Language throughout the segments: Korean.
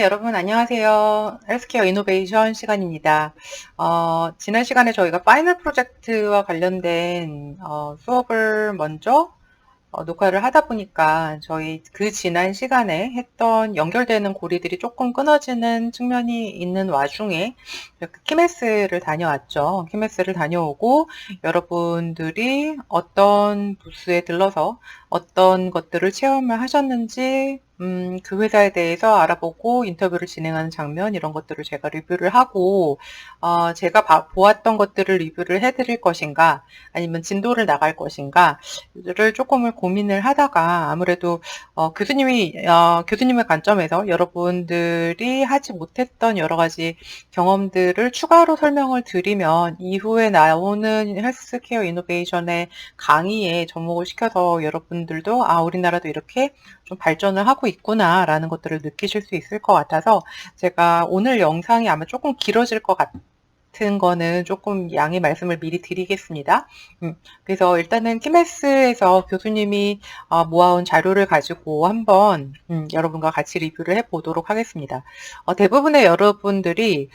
여러분 안녕하세요. 헬스케어 이노베이션 시간입니다. 지난 시간에 저희가 파이널 프로젝트와 관련된 수업을 먼저 녹화를 하다 보니까 저희 그 지난 시간에 했던 연결되는 고리들이 조금 끊어지는 측면이 있는 와중에 키메스를 다녀왔죠. 키메스를 다녀오고 여러분들이 어떤 부스에 들러서 어떤 것들을 체험을 하셨는지 그 회사에 대해서 알아보고 인터뷰를 진행하는 장면 이런 것들을 제가 리뷰를 하고 제가 보았던 것들을 리뷰를 해드릴 것인가 아니면 진도를 나갈 것인가를 조금을 고민을 하다가 아무래도 교수님의 관점에서 여러분들이 하지 못했던 여러 가지 경험들을 추가로 설명을 드리면 이후에 나오는 헬스케어 이노베이션의 강의에 접목을 시켜서 여러분들도 우리나라도 이렇게 좀 발전을 하고 있구나 라는 것들을 느끼실 수 있을 것 같아서 제가 오늘 영상이 아마 조금 길어질 것 같은 거는 조금 양해 말씀을 미리 드리겠습니다. 그래서 일단은 키메스에서 교수님이 모아온 자료를 가지고 한번 여러분과 같이 리뷰를 해보도록 하겠습니다. 대부분의 여러분들이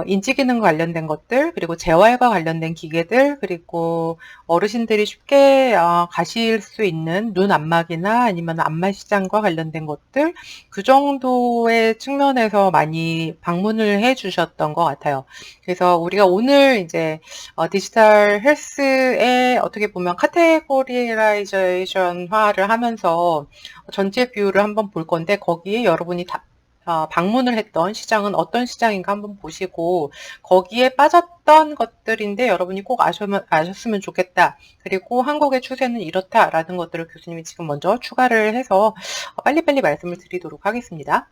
인지기능 관련된 것들 그리고 재활과 관련된 기계들 그리고 어르신들이 쉽게 가실 수 있는 눈 안마기나 아니면 안마 시장과 관련된 것들 그 정도의 측면에서 많이 방문을 해 주셨던 것 같아요. 그래서 우리가 오늘 이제 디지털 헬스에 어떻게 보면 카테고리라이제이션화를 하면서 전체 뷰를 한번 볼 건데 거기에 여러분이 방문을 했던 시장은 어떤 시장인가 한번 보시고 거기에 빠졌던 것들인데 여러분이 꼭 아셨으면 좋겠다. 그리고 한국의 추세는 이렇다라는 것들을 교수님이 지금 먼저 추가를 해서 빨리빨리 말씀을 드리도록 하겠습니다.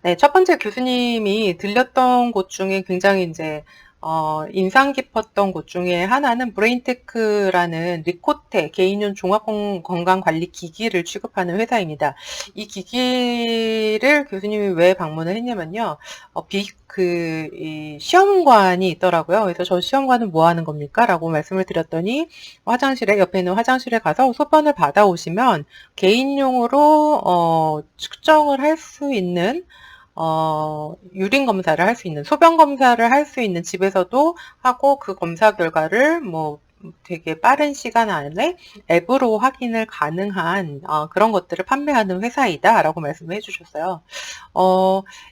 네, 첫 번째 교수님이 들렸던 곳 중에 굉장히 이제 인상 깊었던 곳 중에 하나는 브레인테크라는 리코테 개인용 종합건강관리 기기를 취급하는 회사입니다. 이 기기를 교수님이 왜 방문을 했냐면요. 이 시험관이 있더라고요. 그래서 저 시험관은 뭐 하는 겁니까? 라고 말씀을 드렸더니 옆에 있는 화장실에 가서 소변을 받아오시면 개인용으로 측정을 할 수 있는 유린 검사를 할 수 있는, 소변 검사를 할 수 있는 집에서도 하고 그 검사 결과를 되게 빠른 시간 안에 앱으로 확인을 가능한 그런 것들을 판매하는 회사이다 라고 말씀을 해주셨어요.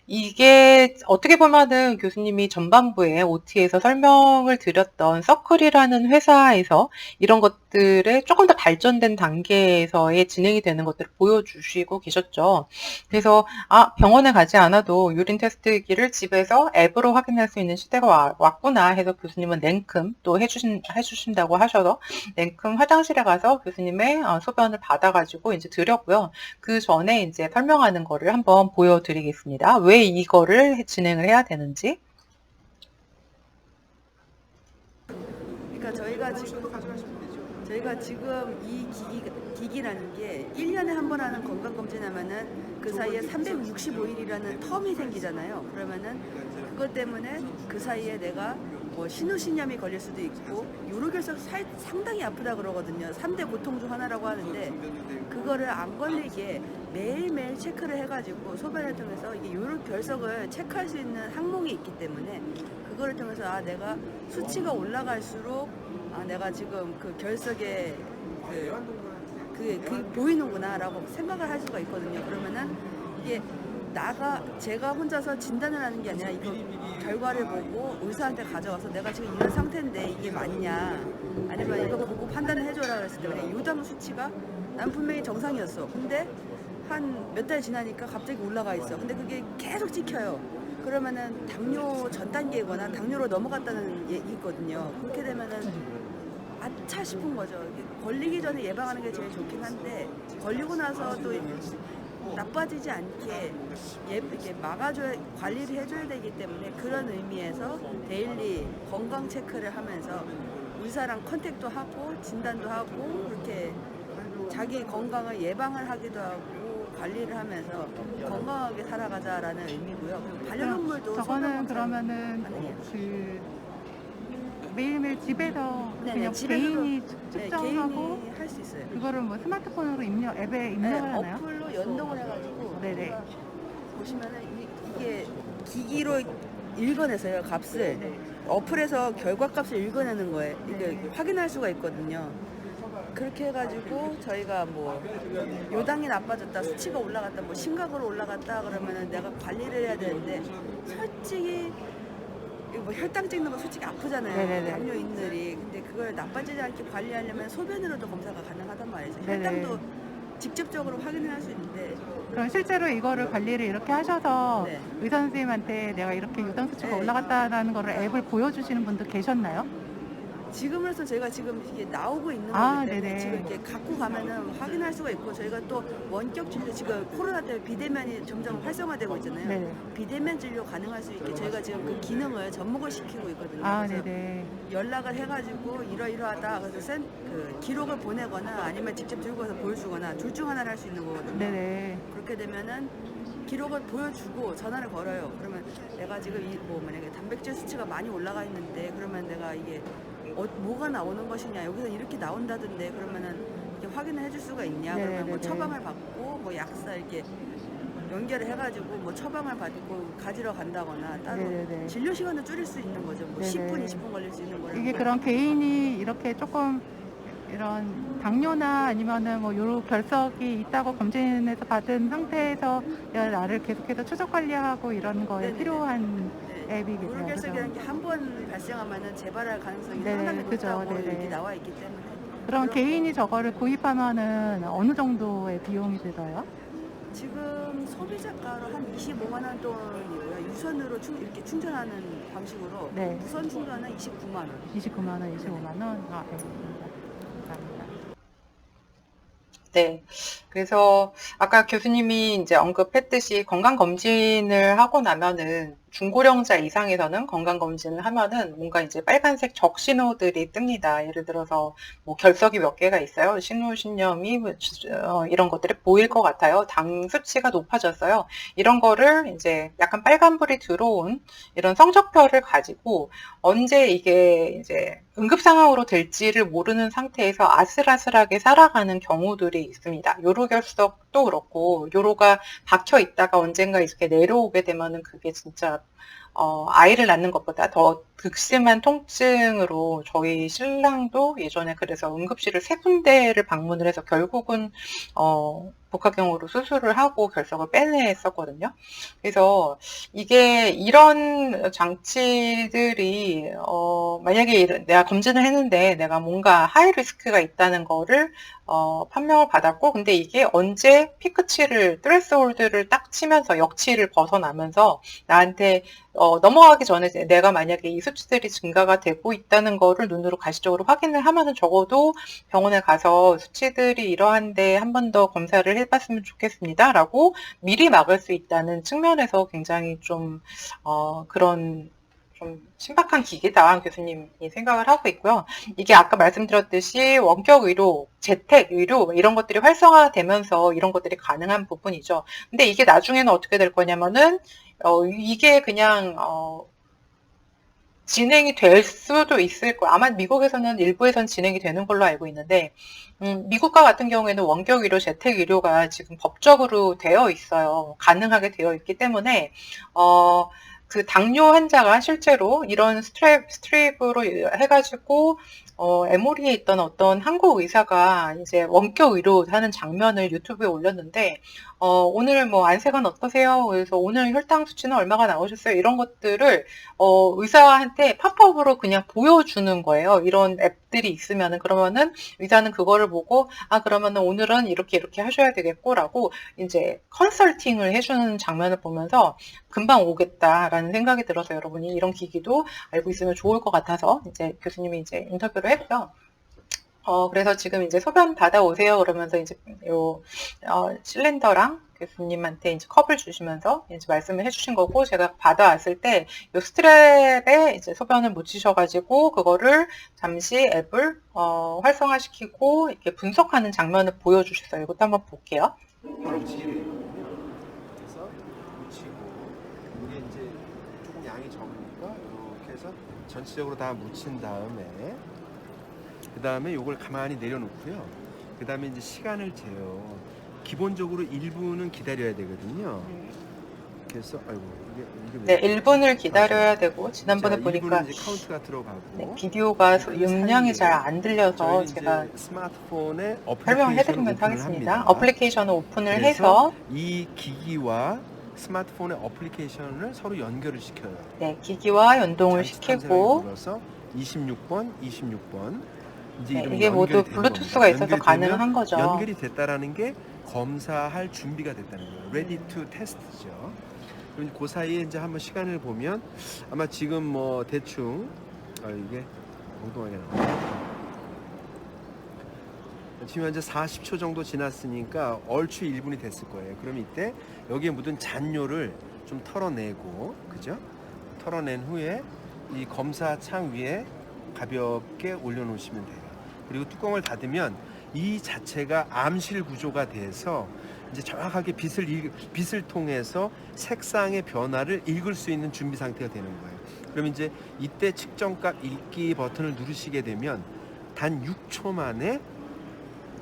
이게 어떻게 보면은 교수님이 전반부에 OT에서 설명을 드렸던 서클이라는 회사에서 이런 것들에 조금 더 발전된 단계에서의 진행이 되는 것들을 보여주시고 계셨죠. 그래서 병원에 가지 않아도 유린 테스트기를 집에서 앱으로 확인할 수 있는 시대가 왔구나 해서 교수님은 냉큼 또 해주신다고 하셔서 냉큼 화장실에 가서 교수님의 소변을 받아가지고 이제 드렸고요. 그 전에 이제 설명하는 거를 한번 보여드리겠습니다. 왜 이거를 진행을 해야 되는지. 그러니까 저희가 지금 이 기기라는 게 1년에 한 번 하는 건강검진 하면은 그 사이에 365일이라는 텀이 생기잖아요. 그러면은 그것 때문에 그 사이에 내가 뭐 신우신염이 걸릴 수도 있고 요로결석 상당히 아프다 그러거든요. 3대 고통 중 하나라고 하는데 그거를 안 걸리게 매일매일 체크를 해가지고 소변을 통해서 이게 요로결석을 체크할 수 있는 항목이 있기 때문에 그거를 통해서 내가 수치가 올라갈수록 내가 지금 그 결석에 그 보이는구나 라고 생각을 할 수가 있거든요. 그러면은 이게 제가 혼자서 진단을 하는 게 아니라 이거 결과를 보고 의사한테 가져와서 내가 지금 이런 상태인데 이게 맞냐 아니면 이거 보고 판단을 해줘라 그랬을 때 요당 수치가 난 분명히 정상이었어. 근데 한 몇 달 지나니까 갑자기 올라가 있어. 근데 그게 계속 찍혀요. 그러면은 당뇨 전 단계거나 당뇨로 넘어갔다는 얘기 있거든요. 그렇게 되면은 아차 싶은 거죠. 걸리기 전에 예방하는 게 제일 좋긴 한데 걸리고 나서 또 나빠지지 않게 이렇게 막아줘야 관리를 해줘야 되기 때문에 그런 의미에서 데일리 건강 체크를 하면서 의사랑 컨택도 하고 진단도 하고 그렇게 자기 건강을 예방을 하기도 하고 관리를 하면서 건강하게 살아가자라는 의미고요. 반려동물도 저거는 그러면은 매일매일 집에서 그냥 개인이 측정하고 개인이 할 수 있어요. 그거를 뭐 스마트폰으로 앱에 입력을 하나요? 어플로 연동을 해가지고 네네. 보시면은 이게 기기로 읽어내서요 값을 어플에서 결과값을 읽어내는 거예요. 이게 확인할 수가 있거든요. 그렇게 해가지고 저희가 뭐 요당이 나빠졌다, 수치가 올라갔다, 뭐 심각으로 올라갔다 그러면은 내가 관리를 해야 되는데 솔직히 이거 뭐 혈당 찍는 거 솔직히 아프잖아요. 네네네. 당뇨인들이. 근데 그걸 나빠지지 않게 관리하려면 소변으로도 검사가 가능하단 말이죠. 네네. 혈당도 직접적으로 확인을 할 수 있는데 그럼 실제로 이거를 관리를 이렇게 하셔서 네. 의사 선생님한테 내가 이렇게 유당 수치가 네. 올라갔다라는 거를 앱을 보여주시는 분도 계셨나요? 지금으로서 저희가 지금 이게 나오고 있는 아, 거기 때문에 네네. 지금 이렇게 갖고 가면은 확인할 수가 있고 저희가 또 원격 진료 지금 코로나 때문에 비대면이 점점 활성화되고 있잖아요. 네네. 비대면 진료 가능할 수 있게 저희가 지금 그 기능을 접목을 시키고 있거든요. 아, 그래서 네네. 연락을 해가지고 이러이러하다 그래서 그 기록을 보내거나 아니면 직접 들고 와서 보여주거나 둘 중 하나를 할 수 있는 거거든요. 네네. 그렇게 되면은 기록을 보여주고 전화를 걸어요. 그러면 내가 지금 뭐 만약에 단백질 수치가 많이 올라가 있는데 그러면 내가 이게 뭐가 나오는 것이냐 여기서 이렇게 나온다던데 그러면은 이렇게 확인을 해줄 수가 있냐 그러면 뭐 네네네. 처방을 받고 뭐 약사 이렇게 연결을 해가지고 뭐 처방을 받고 가지러 간다거나 따로 네네네. 진료 시간을 줄일 수 있는 거죠. 뭐 네네. 10분, 20분 걸릴 수 있는 거를 이게 그런 개인이 이렇게 조금 이런 당뇨나 아니면은 뭐 요런 결석이 있다고 검진에서 받은 상태에서 나를 계속해서 추적 관리하고 이런 거에 네네네. 필요한 네. 앱이겠네요. 물결석이라는 게 한 번 발생하면은 재발할 가능성이 네, 상당히 그죠. 높다고 네네. 이렇게 나와 있기 때문에 그럼 그런 개인이 저거를 구입하면은 어느 정도의 비용이 들어요? 지금 소비자가로 한 25만 원 돈이고요. 유선으로 이렇게 충전하는 방식으로 네. 무선 충전은 29만 원. 29만 원, 25만 원? 아, 알겠습니다. 감사합니다. 네. 그래서 아까 교수님이 이제 언급했듯이 건강검진을 하고 나면은 중고령자 이상에서는 건강검진을 하면은 뭔가 이제 빨간색 적신호들이 뜹니다. 예를 들어서 뭐 결석이 몇 개가 있어요. 신우신염이 이런 것들이 보일 것 같아요. 당 수치가 높아졌어요. 이런 거를 이제 약간 빨간불이 들어온 이런 성적표를 가지고 언제 이게 이제 응급 상황으로 될지를 모르는 상태에서 아슬아슬하게 살아가는 경우들이 있습니다. 요로결석도 그렇고 요로가 박혀 있다가 언젠가 이렇게 내려오게 되면은 그게 진짜 아이를 낳는 것보다 더 극심한 통증으로 저희 신랑도 예전에 그래서 응급실을 3군데를 방문을 해서 결국은 복합경으로 수술을 하고 결석을 빼냈었거든요. 그래서 이게 이런 장치들이 만약에 내가 검진을 했는데 내가 뭔가 하이 리스크가 있다는 거를 판명을 받았고 근데 이게 언제 피크치를 트레스홀드를 딱 치면서 역치를 벗어나면서 나한테 넘어가기 전에 내가 만약에 이 수치들이 증가가 되고 있다는 거를 눈으로 가시적으로 확인을 하면은 적어도 병원에 가서 수치들이 이러한데 한 번 더 검사를 해봤으면 좋겠습니다. 라고 미리 막을 수 있다는 측면에서 굉장히 좀 그런 좀 신박한 기기다 교수님이 생각을 하고 있고요. 이게 아까 말씀드렸듯이 원격 의료, 재택 의료 이런 것들이 활성화되면서 이런 것들이 가능한 부분이죠. 근데 이게 나중에는 어떻게 될 거냐면은 이게 그냥 진행이 될 수도 있을 거예요. 아마 미국에서는 일부에선 진행이 되는 걸로 알고 있는데 미국과 같은 경우에는 원격 의료, 재택 의료가 지금 법적으로 되어 있어요. 가능하게 되어 있기 때문에 그 당뇨 환자가 실제로 이런 스트립으로 해가지고 에모리에 있던 어떤 한국 의사가 이제 원격 의료 하는 장면을 유튜브에 올렸는데 오늘 뭐 안색은 어떠세요? 그래서 오늘 혈당 수치는 얼마가 나오셨어요? 이런 것들을 의사한테 팝업으로 그냥 보여주는 거예요. 이런 앱들이 있으면은 그러면은 의사는 그거를 보고 그러면은 오늘은 이렇게 하셔야 되겠고라고 이제 컨설팅을 해주는 장면을 보면서 금방 오겠다라는 생각이 들어서 여러분이 이런 기기도 알고 있으면 좋을 것 같아서 이제 교수님이 이제 인터뷰를 했고요. 그래서 지금 이제 소변 받아오세요. 그러면서 이제 실린더랑 교수님한테 이제 컵을 주시면서 이제 말씀을 해주신 거고, 제가 받아왔을 때, 요 스트랩에 이제 소변을 묻히셔가지고, 그거를 잠시 앱을, 활성화시키고, 이렇게 분석하는 장면을 보여주셨어요. 이것도 한번 볼게요. 묻히거든요. 그래서 묻히고, 이게 이제 조금 양이 적으니까, 이렇게 해서 전체적으로 다 묻힌 다음에, 그 다음에 이걸 가만히 내려놓고요. 그 다음에 이제 시간을 재요. 기본적으로 1분은 기다려야 되거든요. 이렇게 해서 아이고 네, 왜 1분을 기다려야 되고, 지난번에 자, 보니까 2분은 이제 카운트가 들어가고 네, 비디오가 그 음량이 잘 사이에 안 들려서 저희는 제가 이제 스마트폰에 설명을 어플리케이션을 해드리면서 오픈을 하겠습니다. 합니다. 어플리케이션을 오픈을 그래서 해서 이 기기와 스마트폰의 어플리케이션을 서로 연결을 시켜요. 네, 기기와 연동을 장치 탐색하기 시키고, 눌러서 26번, 26번 이제 네, 이름이 이게 모두 연결이 되는 블루투스가 겁니다. 있어서 연결이 되면 가능한 거죠. 연결이 됐다라는 게 검사할 준비가 됐다는 거예요. Ready to test죠. 그럼 그 사이에 이제 한번 시간을 보면 아마 지금 뭐 대충 이게 엉뚱하게 나와요. 지금 현재 40초 정도 지났으니까 얼추 1분이 됐을 거예요. 그럼 이때 여기에 묻은 잔료를 좀 털어내고, 그죠? 털어낸 후에 이 검사 창 위에 가볍게 올려놓으시면 돼요. 그리고 뚜껑을 닫으면 이 자체가 암실 구조가 돼서 이제 정확하게 빛을 통해서 색상의 변화를 읽을 수 있는 준비 상태가 되는 거예요. 그럼 이제 이때 측정값 읽기 버튼을 누르시게 되면 단 6초 만에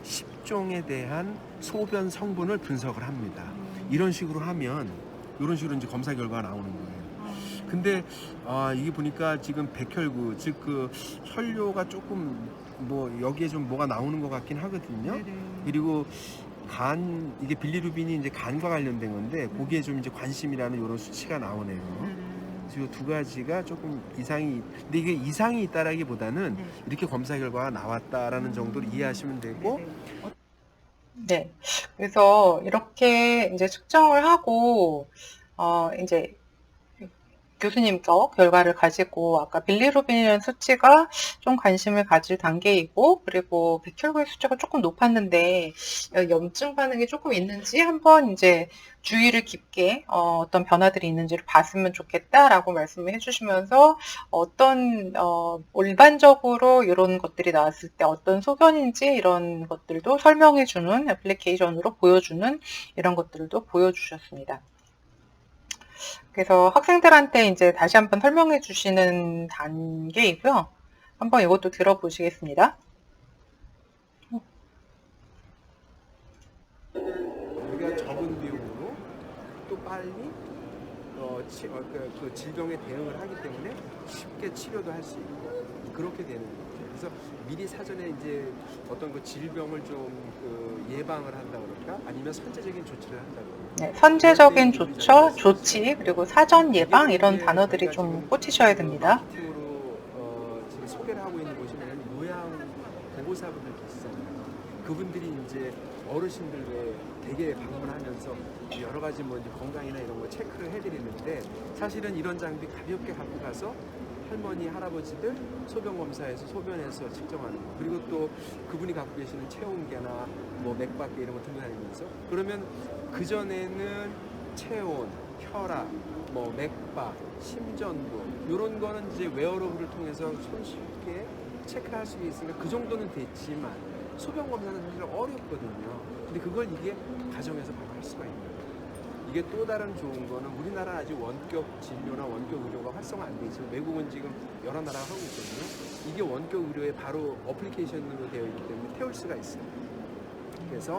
10종에 대한 소변 성분을 분석을 합니다. 이런 식으로 하면 이런 식으로 이제 검사 결과가 나오는 거예요. 근데 이게 보니까 지금 백혈구, 즉 그 혈뇨가 조금 뭐 여기에 좀 뭐가 나오는 것 같긴 하거든요. 네네. 그리고 간, 이게 빌리루빈이 이제 간과 관련된 건데 거기에 좀 이제 관심이라는 이런 수치가 나오네요. 그래서 두 가지가 조금 이상이, 근데 이게 이상이 있다라기보다는 네. 이렇게 검사 결과가 나왔다라는 정도로 이해하시면 되고, 네네. 네. 그래서 이렇게 이제 측정을 하고, 이제 교수님 거 결과를 가지고 아까 빌리루빈이라는 수치가 좀 관심을 가질 단계이고, 그리고 백혈구의 수치가 조금 높았는데 염증 반응이 조금 있는지 한번 이제 주의를 깊게 어떤 변화들이 있는지를 봤으면 좋겠다라고 말씀을 해주시면서 어떤 일반적으로 이런 것들이 나왔을 때 어떤 소견인지 이런 것들도 설명해주는 애플리케이션으로 보여주는 이런 것들도 보여주셨습니다. 그래서 학생들한테 이제 다시 한번 설명해 주시는 단계이고요. 한번 이것도 들어보시겠습니다. 우리가 적은 비용으로 또 빨리 그 질병에 대응을 하기 때문에 쉽게 치료도 할 수 있고 그렇게 되는 거죠. 그래서 미리 사전에 이제 어떤 그 질병을 좀 그 예방을 한다 그럴까? 아니면 선제적인 조치를 한다 그럴까? 네, 선제적인 조치, 그리고 사전 예방 이런 단어들이 좀 꽂히셔야 됩니다. 마케팅으로 지금 소개를 하고 있는 곳이면 요양 보호사분들 계시잖아요. 그분들이 이제 어르신들에 되게 방문하면서 여러 가지 뭐 이제 건강이나 이런 거 체크를 해드리는데 사실은 이런 장비 가볍게 갖고 가서 할머니, 할아버지들 소변 검사에서 소변에서 측정하는 거, 그리고 또 그분이 갖고 계시는 체온계나 뭐 맥박계 이런 거 들고 다니면서, 그러면 그 전에는 체온, 혈압, 뭐 맥박, 심전도 이런 거는 이제 웨어러블을 통해서 손쉽게 체크할 수 있으니까 그 정도는 됐지만 소변 검사는 사실 어렵거든요. 근데 그걸 이게 가정에서 바로 할 수가 있는 거예요. 이게 또 다른 좋은 거는 우리나라는 아직 원격 진료나 원격 의료가 활성화 안 돼 있지만 외국은 지금 여러 나라가 하고 있거든요. 이게 원격 의료에 바로 어플리케이션으로 되어 있기 때문에 태울 수가 있어요. 그래서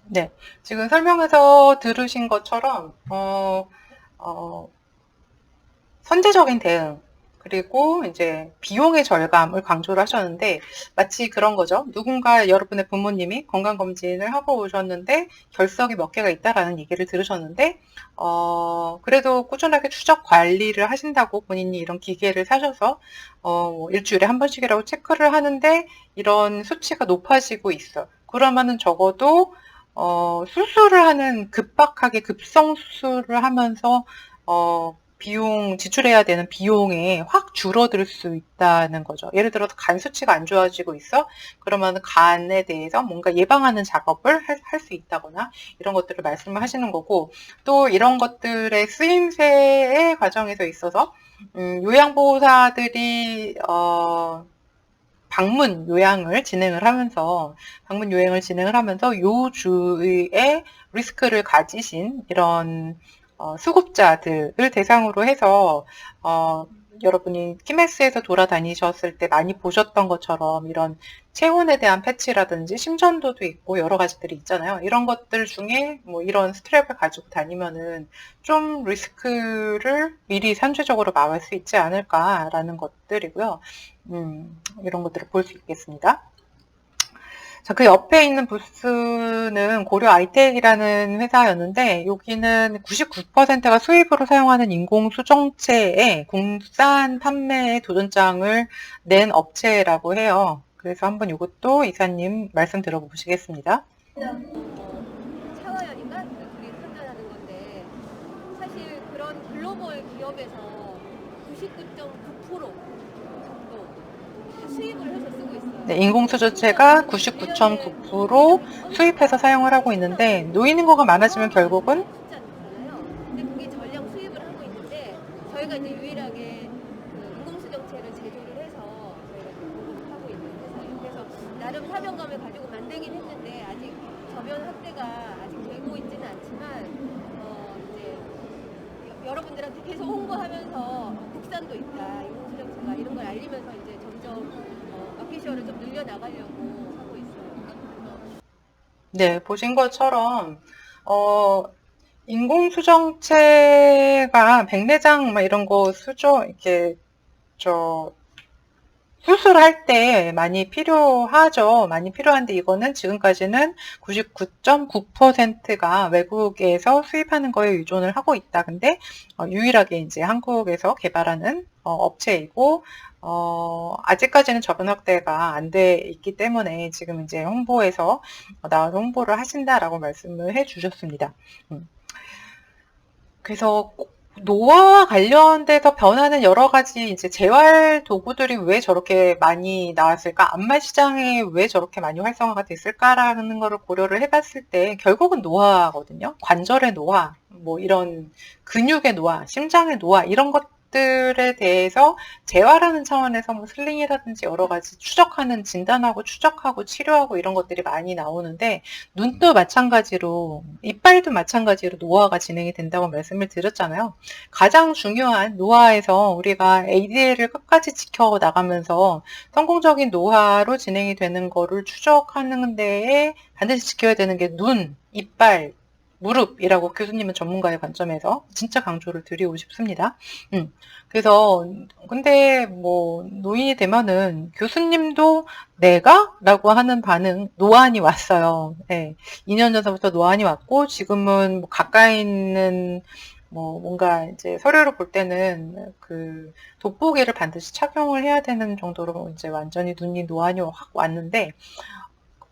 네, 지금 설명해서 들으신 것처럼 선제적인 대응, 그리고 이제 비용의 절감을 강조를 하셨는데 마치 그런 거죠. 누군가 여러분의 부모님이 건강검진을 하고 오셨는데 결석이 몇 개가 있다라는 얘기를 들으셨는데 그래도 꾸준하게 추적 관리를 하신다고 본인이 이런 기계를 사셔서 일주일에 한 번씩이라고 체크를 하는데 이런 수치가 높아지고 있어요. 그러면은 적어도 수술을 하는 급박하게 급성 수술을 하면서 지출해야 되는 비용에 확 줄어들 수 있다는 거죠. 예를 들어서 간 수치가 안 좋아지고 있어? 그러면 간에 대해서 뭔가 예방하는 작업을 할 수 있다거나 이런 것들을 말씀을 하시는 거고, 또 이런 것들의 쓰임새의 과정에서 있어서 요양보호사들이 방문 요양을 진행을 하면서 요 주의 리스크를 가지신 이런 수급자들을 대상으로 해서 여러분이 키메스에서 돌아다니셨을 때 많이 보셨던 것처럼 이런 체온에 대한 패치라든지 심전도도 있고 여러 가지들이 있잖아요. 이런 것들 중에 뭐 이런 스트랩을 가지고 다니면은 좀 리스크를 미리 산재적으로 막을 수 있지 않을까라는 것들이고요. 이런 것들을 볼 수 있겠습니다. 자, 그 옆에 있는 부스는 고려 아이텍이라는 회사였는데 여기는 99%가 수입으로 사용하는 인공수정체에 국산 판매에 도전장을 낸 업체라고 해요. 그래서 한번 이것도 이사님 말씀 들어보시겠습니다. 차와연인가? 둘이 선전하는 건데 사실 그런 글로벌 기업에서 99.9% 정도 다 수입을 해서 쓰고 있어요. 네, 인공수정체가 99.9% 수입해서 사용을 하고 있는데 놓이는 거가 많아지면 결국은 쉽지 않잖아요. 근데 그게 전량 수입을 하고 있는데 저희가 이제 유일하게 그 인공수정체를 제조를 해서 저희가 이제 공급하고 있는 회사예요. 그래서 나름 사명감을 가지고 만들긴 했는데 아직 저변 확대가 아직 되고 있지는 않지만 이제 여러분들한테 계속 홍보하면서 국산도 있다, 인공수정체가 이런 걸 알리면서 이제 점점 마켓시어를 좀 늘려나가려고 하고 있어요. 네, 보신 것처럼 인공수정체가 백내장 막 이런 거 이렇게 수술할 때 많이 필요하죠. 많이 필요한데 이거는 지금까지는 99.9%가 외국에서 수입하는 거에 의존을 하고 있다. 근데 유일하게 이제 한국에서 개발하는 업체이고 아직까지는 저변 확대가 안 돼 있기 때문에 지금 이제 홍보에서 나와서 홍보를 하신다라고 말씀을 해 주셨습니다. 그래서 노화와 관련돼서 변하는 여러 가지 이제 재활 도구들이 왜 저렇게 많이 나왔을까? 안마 시장에 왜 저렇게 많이 활성화가 됐을까라는 거를 고려를 해봤을 때 결국은 노화거든요. 관절의 노화, 뭐 이런 근육의 노화, 심장의 노화 이런 것들에 대해서 재활하는 차원에서 뭐 슬링이라든지 여러 가지 진단하고 추적하고 치료하고 이런 것들이 많이 나오는데 눈도 마찬가지로 이빨도 마찬가지로 노화가 진행이 된다고 말씀을 드렸잖아요. 가장 중요한 노화에서 우리가 ADL을 끝까지 지켜 나가면서 성공적인 노화로 진행이 되는 거를 추적하는 데에 반드시 지켜야 되는 게 눈, 이빨, 무릎이라고 교수님은 전문가의 관점에서 진짜 강조를 드리고 싶습니다. 그래서 근데 뭐 노인이 되면은 교수님도 내가? 라고 하는 반응 노안이 왔어요. 네, 2년 전부터 노안이 왔고 지금은 뭐 가까이 있는 뭐 뭔가 이제 서류를 볼 때는 그 돋보기를 반드시 착용을 해야 되는 정도로 이제 완전히 눈이 노안이 확 왔는데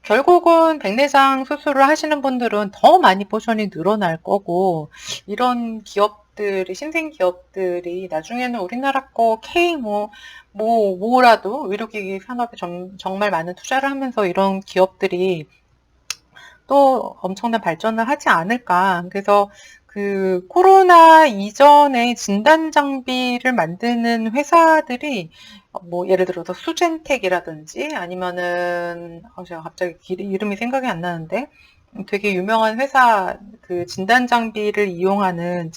결국은 백내장 수술을 하시는 분들은 더 많이 포션이 늘어날 거고 이런 기업들이 신생 기업들이 나중에는 우리나라 거 K 뭐라도 의료기기 산업에 정말 많은 투자를 하면서 이런 기업들이 또 엄청난 발전을 하지 않을까. 그래서 그 코로나 이전에 진단 장비를 만드는 회사들이 뭐 예를 들어서 수젠텍이라든지 아니면은 제가 갑자기 이름이 생각이 안 나는데 되게 유명한 회사 그 진단 장비를 이용하는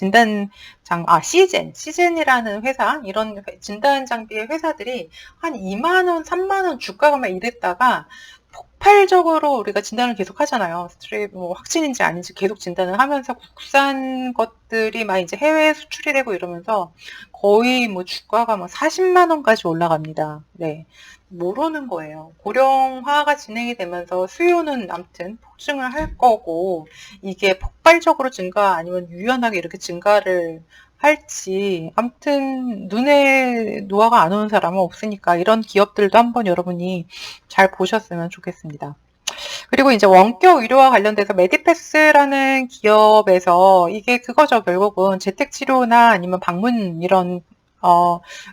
시젠이라는 회사 이런 진단 장비의 회사들이 한 2만 원, 3만 원 주가가 막 이랬다가 폭발적으로 우리가 진단을 계속 하잖아요. 스트랩 뭐 확진인지 아닌지 계속 진단을 하면서 국산 것들이 막 이제 해외에 수출이 되고 이러면서 거의 뭐 주가가 막 40만 원까지 올라갑니다. 네. 모르는 거예요. 고령화가 진행이 되면서 수요는 아무튼 폭증을 할 거고 이게 폭발적으로 증가 아니면 유연하게 이렇게 증가를 할지 아무튼 눈에 노화가 안 오는 사람은 없으니까 이런 기업들도 한번 여러분이 잘 보셨으면 좋겠습니다. 그리고 이제 원격 의료와 관련돼서 메디패스라는 기업에서 이게 그거죠. 결국은 재택치료나 아니면 방문 이런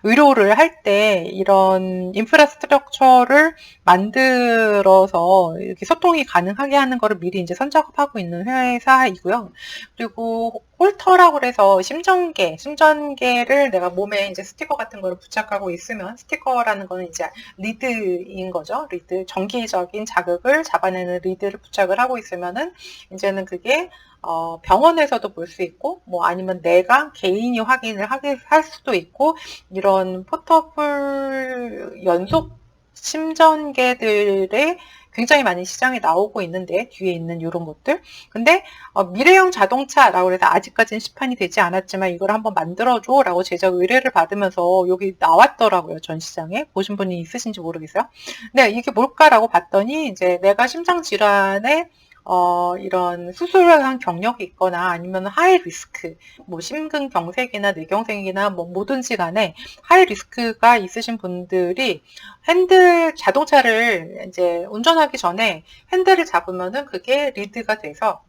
의료를 할 때 이런 인프라스트럭처를 만들어서 이렇게 소통이 가능하게 하는 거를 미리 이제 선작업하고 있는 회사이고요. 그리고 홀터라고 해서 심전계를 내가 몸에 이제 스티커 같은 거를 부착하고 있으면 스티커라는 거는 이제 리드인 거죠. 리드, 정기적인 자극을 잡아내는 리드를 부착을 하고 있으면은 이제는 그게 병원에서도 볼 수 있고, 뭐 아니면 내가 개인이 확인을 할 수도 있고, 이런 포터블 연속 심전계들의 굉장히 많이 시장에 나오고 있는데, 뒤에 있는 이런 것들. 근데 미래형 자동차라고 해서 아직까지는 시판이 되지 않았지만 이걸 한번 만들어줘 라고 제작 의뢰를 받으면서 여기 나왔더라고요. 전시장에. 보신 분이 있으신지 모르겠어요. 근데 이게 뭘까라고 봤더니 이제 내가 심장 질환에 이런 수술을 한 경력이 있거나 아니면 하이 리스크, 뭐 심근경색이나 뇌경색이나 뭐 뭐든지 간에 하이 리스크가 있으신 분들이 자동차를 이제 운전하기 전에 핸들을 잡으면은 그게 리드가 돼서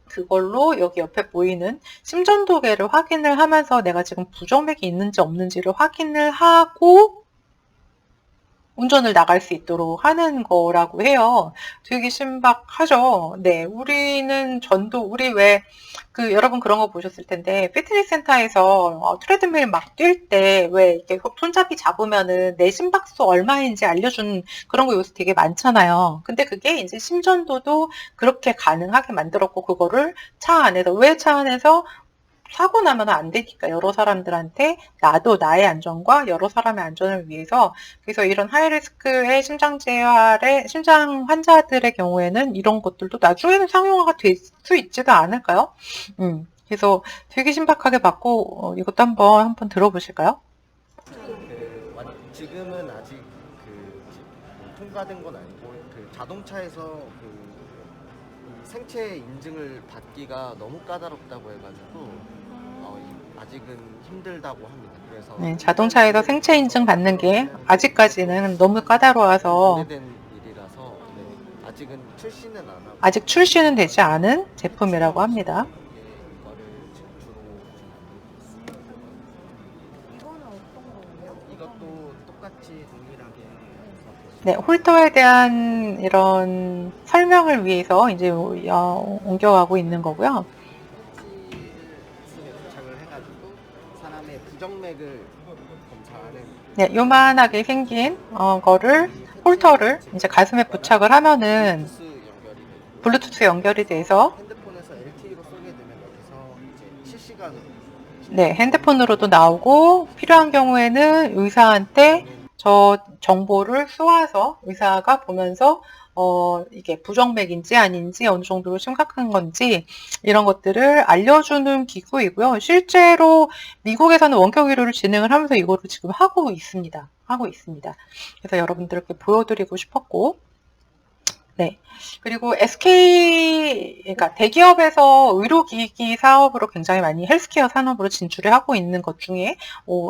그걸로 여기 옆에 보이는 심전도계를 확인을 하면서 내가 지금 부정맥이 있는지 없는지를 확인을 하고 운전을 나갈 수 있도록 하는 거라고 해요. 되게 신박하죠. 네, 우리 왜, 여러분 그런 거 보셨을 텐데, 피트니스 센터에서 트레드밀 막 뛸 때, 왜, 이렇게 손잡이 잡으면은 내 심박수 얼마인지 알려준 그런 거 요새 되게 많잖아요. 근데 그게 이제 심전도도 그렇게 가능하게 만들었고, 그거를 왜 차 안에서 사고 나면 안 되니까 여러 사람들한테 나도 나의 안전과 여러 사람의 안전을 위해서 그래서 이런 하이리스크의 심장 환자들의 경우에는 이런 것들도 나중에는 상용화가 될 수 있지도 않을까요? 그래서 되게 신박하게 봤고 이것도 한번 들어보실까요? 지금은 아직 통과된 건 아니고 자동차에서 생체 인증을 받기가 너무 까다롭다고 해가지고 아직은 힘들다고 합니다. 그래서 네, 자동차에서 생체 인증 받는 게 아직까지는 너무 까다로워서 오래된 일이라서 아직은 출시는 안 하고 아직 출시는 되지 않은 제품이라고 합니다. 이거를 지금 주로 이거는 어떤 거예요? 이것도 똑같이 동일하게 네, 홀터에 대한 이런 설명을 위해서 이제 옮겨가고 있는 거고요. 부착을 해가지고 사람의 부정맥을 검사하는 네, 요만하게 생긴 거를 홀터를 이제 가슴에 부착을 하면은 블루투스 연결이 돼서 핸드폰에서 LTE로 쏘게 되면 여기서 이제 실시간으로 네, 핸드폰으로도 나오고 필요한 경우에는 의사한테 저 정보를 쏘아서 의사가 보면서 이게 부정맥인지 아닌지 어느 정도로 심각한 건지 이런 것들을 알려주는 기구이고요. 실제로 미국에서는 원격 의료를 진행을 하면서 이거를 지금 하고 있습니다. 그래서 여러분들께 보여드리고 싶었고 네. 그리고 그러니까 대기업에서 의료기기 사업으로 굉장히 많이 헬스케어 산업으로 진출을 하고 있는 것 중에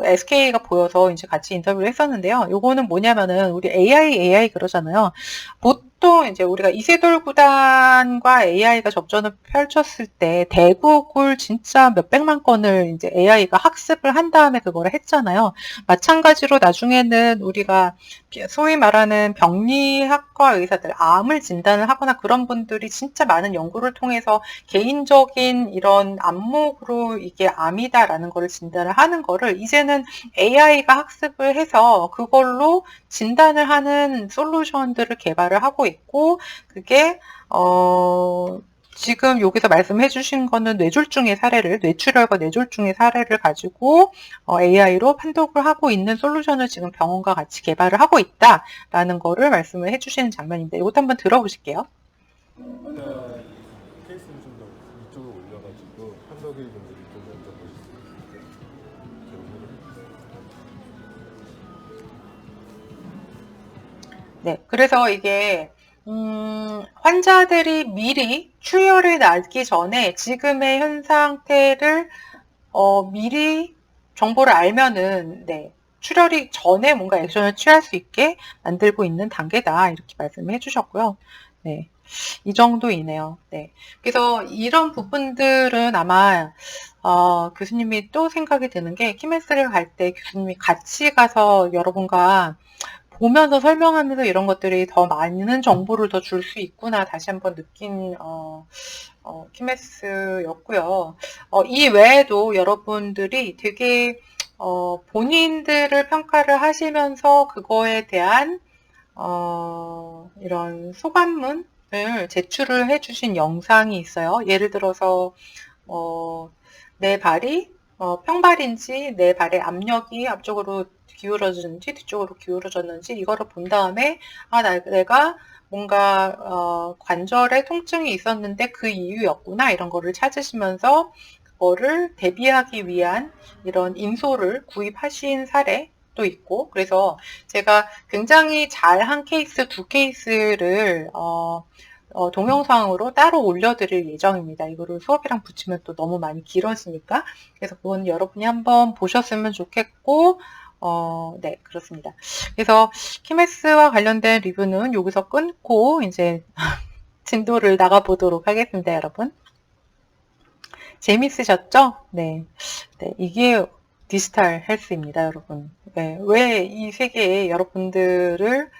SK가 보여서 이제 같이 인터뷰를 했었는데요. 요거는 뭐냐면은 우리 AI 그러잖아요. 보통 이제 우리가 이세돌 구단과 AI가 접전을 펼쳤을 때 대국을 진짜 몇백만 건을 이제 AI가 학습을 한 다음에 그거를 했잖아요. 마찬가지로 나중에는 우리가 소위 말하는 병리학과 의사들, 암을 진단을 하거나 그런 분들이 진짜 많은 연구를 통해서 개인적인 이런 안목으로 이게 암이다라는 거를 진단을 하는 거를 이제는 AI가 학습을 해서 그걸로 진단을 하는 솔루션들을 개발을 하고 있고 그게 지금 여기서 말씀해 주신 거는 뇌출혈과 뇌졸중의 사례를 가지고 AI로 판독을 하고 있는 솔루션을 지금 병원과 같이 개발을 하고 있다라는 거를 말씀을 해 주시는 장면인데 이것도 한번 들어보실게요. 케이스를 좀 더 이쪽으로 올려가지고 판독을 좀 이쪽으로 얹어보시죠. 네, 그래서 이게 환자들이 미리 출혈이 나기 전에 지금의 현 상태를 미리 정보를 알면은 네, 출혈이 전에 뭔가 액션을 취할 수 있게 만들고 있는 단계다 이렇게 말씀을 해주셨고요. 네, 이 정도이네요. 네, 그래서 이런 부분들은 아마 교수님이 또 생각이 드는 게 키메스를 갈 때 교수님이 같이 가서 여러분과 보면서 설명하면서 이런 것들이 더 많은 정보를 더 줄 수 있구나 다시 한번 느낀 키메스였고요. 이 외에도 여러분들이 되게 본인들을 평가를 하시면서 그거에 대한 이런 소감문 제출을 해주신 영상이 있어요. 예를 들어서 내 발이 평발인지 내 발의 압력이 앞쪽으로 기울어졌는지 뒤쪽으로 기울어졌는지 이거를 본 다음에 내가 뭔가 관절에 통증이 있었는데 그 이유였구나 이런 거를 찾으시면서 그거를 대비하기 위한 이런 인소를 구입하신 사례도 있고 그래서 제가 굉장히 잘한 케이스 두 케이스를 동영상으로 따로 올려드릴 예정입니다. 이거를 수업이랑 붙이면 또 너무 많이 길어지니까. 그래서 그건 여러분이 한번 보셨으면 좋겠고, 네, 그렇습니다. 그래서 키메스와 관련된 리뷰는 여기서 끊고, 이제, 진도를 나가보도록 하겠습니다, 여러분. 재밌으셨죠? 네. 네, 이게 디지털 헬스입니다, 여러분. 네, 왜 이 세계에 여러분들을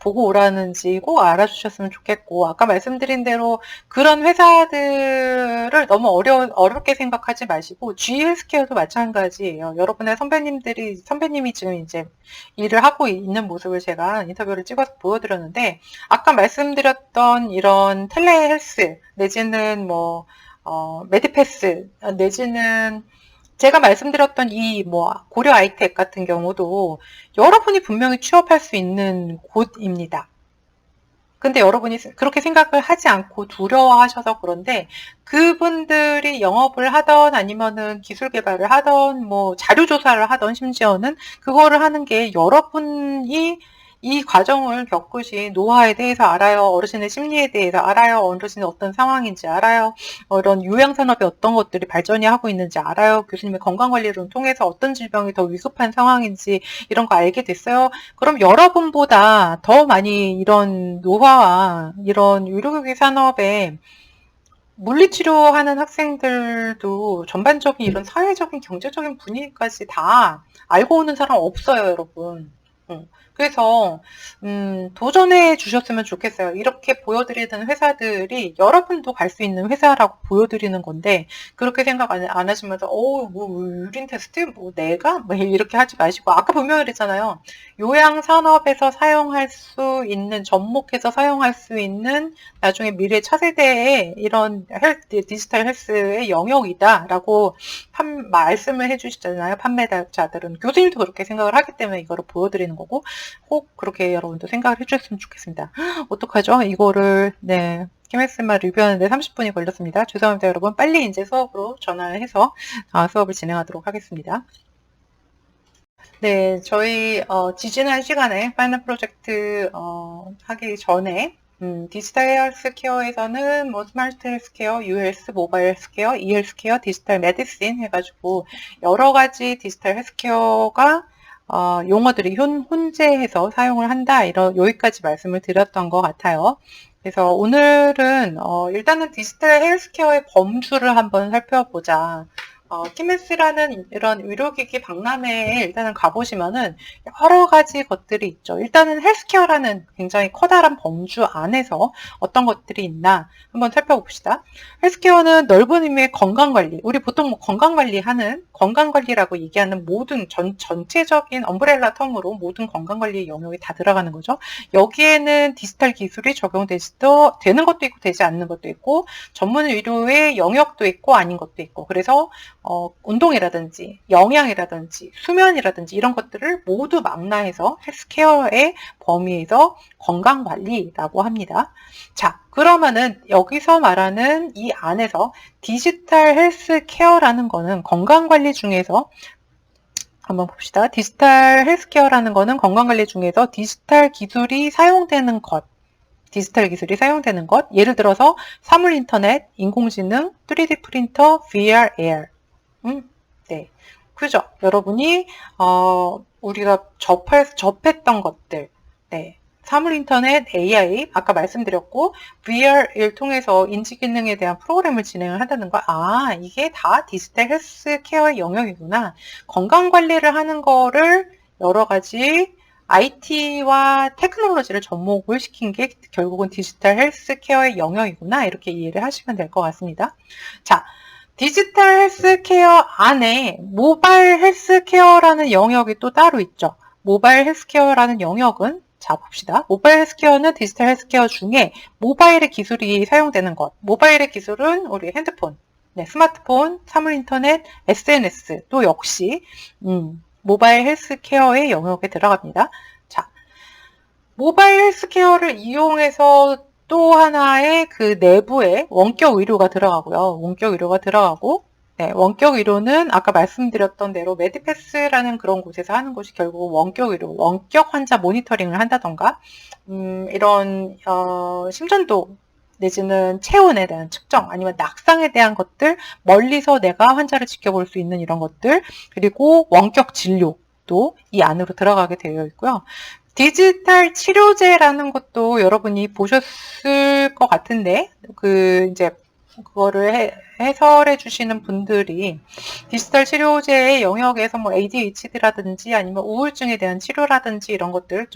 보고 오라는지 꼭 알아주셨으면 좋겠고 아까 말씀드린 대로 그런 회사들을 너무 어렵게 생각하지 마시고 G헬스케어도 마찬가지예요. 여러분의 선배님이 지금 이제 일을 하고 있는 모습을 제가 인터뷰를 찍어서 보여드렸는데 아까 말씀드렸던 이런 텔레헬스 내지는 뭐 메디패스 내지는 제가 말씀드렸던 이 고려 아이텍 같은 경우도 여러분이 분명히 취업할 수 있는 곳입니다. 근데 여러분이 그렇게 생각을 하지 않고 두려워하셔서 그런데 그분들이 영업을 하던 아니면은 기술 개발을 하던 자료 조사를 하던 심지어는 그거를 하는 게 여러분이 이 과정을 겪으신 노화에 대해서 알아요. 어르신의 심리에 대해서 알아요. 어르신이 어떤 상황인지 알아요. 이런 요양산업이 어떤 것들이 발전이 하고 있는지 알아요. 교수님의 건강관리를 통해서 어떤 질병이 더 위급한 상황인지 이런 거 알게 됐어요. 그럼 여러분보다 더 많이 이런 노화와 이런 의료교육 산업에 물리치료하는 학생들도 전반적인 이런 사회적인 경제적인 분위기까지 다 알고 오는 사람 없어요, 여러분. 그래서 도전해 주셨으면 좋겠어요. 이렇게 보여드리는 회사들이 여러분도 갈 수 있는 회사라고 보여드리는 건데 그렇게 생각 안 하시면서 유린 테스트? 내가? 이렇게 하지 마시고 아까 분명히 그랬잖아요. 요양산업에서 사용할 수 있는 접목해서 사용할 수 있는 나중에 미래 차세대의 이런 디지털 헬스의 영역이다 라고 말씀을 해주시잖아요. 판매자들은. 교수님도 그렇게 생각을 하기 때문에 이거를 보여드리는 거고 꼭 그렇게 여러분도 생각을 해주셨으면 좋겠습니다. 어떡하죠? 이거를 키메스만 리뷰하는데 30분이 걸렸습니다. 죄송합니다, 여러분. 빨리 이제 수업으로 전화를 해서 수업을 진행하도록 하겠습니다. 네, 저희 지지난 시간에 파이널 프로젝트 하기 전에 디지털 헬스케어에서는 스마트 헬스케어, 유헬스, 모바일 헬스케어, 이헬스케어, 디지털 메디신 해가지고 여러 가지 디지털 헬스케어가 용어들이 혼재해서 사용을 한다. 여기까지 말씀을 드렸던 것 같아요. 그래서 오늘은 일단은 디지털 헬스케어의 범주를 한번 살펴보자. 키메스라는 이런 의료기기 박람회에 일단은 가보시면은 여러 가지 것들이 있죠. 일단은 헬스케어라는 굉장히 커다란 범주 안에서 어떤 것들이 있나 한번 살펴봅시다. 헬스케어는 넓은 의미의 건강관리. 우리 보통 건강관리라고 얘기하는 모든 전체적인 엄브렐라 텀으로 모든 건강관리 영역이 다 들어가는 거죠. 여기에는 디지털 기술이 되는 것도 있고 되지 않는 것도 있고 전문 의료의 영역도 있고 아닌 것도 있고 그래서 운동이라든지 영양이라든지 수면이라든지 이런 것들을 모두 망라해서 헬스케어의 범위에서 건강관리라고 합니다. 자, 그러면은 여기서 말하는 이 안에서 디지털 헬스케어라는 거는 건강관리 중에서 한번 봅시다. 디지털 헬스케어라는 거는 건강관리 중에서 디지털 기술이 사용되는 것, 예를 들어서 사물 인터넷, 인공지능, 3D 프린터, VR, AR. 네. 그죠? 여러분이, 우리가 접했던 것들, 네. 사물 인터넷, AI, 아까 말씀드렸고, VR을 통해서 인지 기능에 대한 프로그램을 진행을 한다는 거, 이게 다 디지털 헬스케어의 영역이구나. 건강 관리를 하는 거를 여러 가지 IT와 테크놀로지를 접목을 시킨 게 결국은 디지털 헬스케어의 영역이구나. 이렇게 이해를 하시면 될 것 같습니다. 자, 디지털 헬스케어 안에 모바일 헬스케어라는 영역이 또 따로 있죠. 모바일 헬스케어라는 영역은 자, 봅시다. 모바일 헬스케어는 디지털 헬스케어 중에 모바일의 기술이 사용되는 것. 모바일의 기술은 우리 핸드폰, 네, 스마트폰, 사물인터넷, SNS 또 역시 모바일 헬스케어의 영역에 들어갑니다. 자, 모바일 헬스케어를 이용해서 또 하나의 그 내부에 원격 의료가 들어가고요. 원격 의료가 들어가고, 네, 원격 의료는 아까 말씀드렸던 대로 메디패스라는 그런 곳에서 하는 것이 결국 원격 의료, 원격 환자 모니터링을 한다던가, 이런, 심전도 내지는 체온에 대한 측정, 아니면 낙상에 대한 것들, 멀리서 내가 환자를 지켜볼 수 있는 이런 것들, 그리고 원격 진료도 이 안으로 들어가게 되어 있고요. 디지털 치료제라는 것도 여러분이 보셨을 것 같은데, 이제, 그거를 해설해 주시는 분들이 디지털 치료제의 영역에서 뭐 ADHD라든지 아니면 우울증에 대한 치료라든지 이런 것들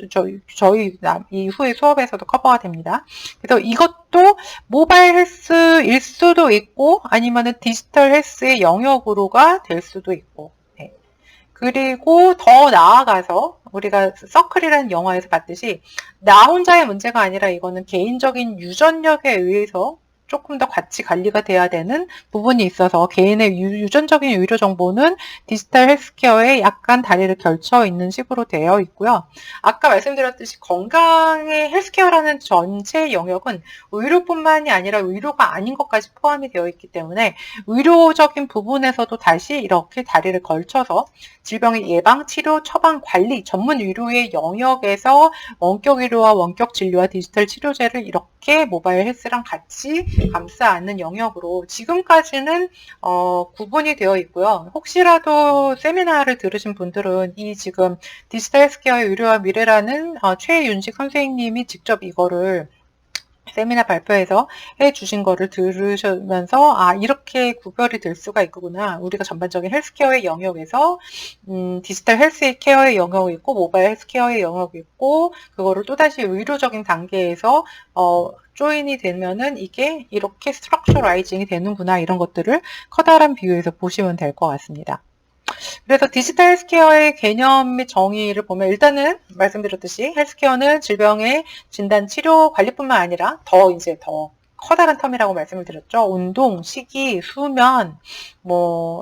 저희 이후의 수업에서도 커버가 됩니다. 그래서 이것도 모바일 헬스일 수도 있고 아니면은 디지털 헬스의 영역으로가 될 수도 있고, 네. 그리고 더 나아가서 우리가 서클이라는 영화에서 봤듯이 나 혼자의 문제가 아니라 이거는 개인적인 유전력에 의해서 조금 더 같이 관리가 돼야 되는 부분이 있어서 개인의 유전적인 의료 정보는 디지털 헬스케어에 약간 다리를 결쳐 있는 식으로 되어 있고요. 아까 말씀드렸듯이 건강의 헬스케어라는 전체 영역은 의료뿐만이 아니라 의료가 아닌 것까지 포함이 되어 있기 때문에 의료적인 부분에서도 다시 이렇게 다리를 걸쳐서 질병의 예방, 치료, 처방, 관리, 전문 의료의 영역에서 원격 의료와 원격 진료와 디지털 치료제를 이렇게 모바일 헬스랑 같이 감싸 안는 영역으로 지금까지는 구분이 되어 있고요. 혹시라도 세미나를 들으신 분들은 이 지금 디지털 헬스케어의 의료와 미래라는 최윤식 선생님이 직접 이거를 세미나 발표에서 해주신 거를 들으시면서 이렇게 구별이 될 수가 있구나. 우리가 전반적인 헬스케어의 영역에서 디지털 헬스케어의 영역이 있고 모바일 헬스케어의 영역이 있고 그거를 또다시 의료적인 단계에서 조인이 되면은 이게 이렇게 스트럭처라이징이 되는구나. 이런 것들을 커다란 비유에서 보시면 될 것 같습니다. 그래서 디지털 헬스케어의 개념 및 정의를 보면 일단은 말씀드렸듯이 헬스케어는 질병의 진단, 치료, 관리뿐만 아니라 더 커다란 텀이라고 말씀을 드렸죠. 운동, 식이, 수면,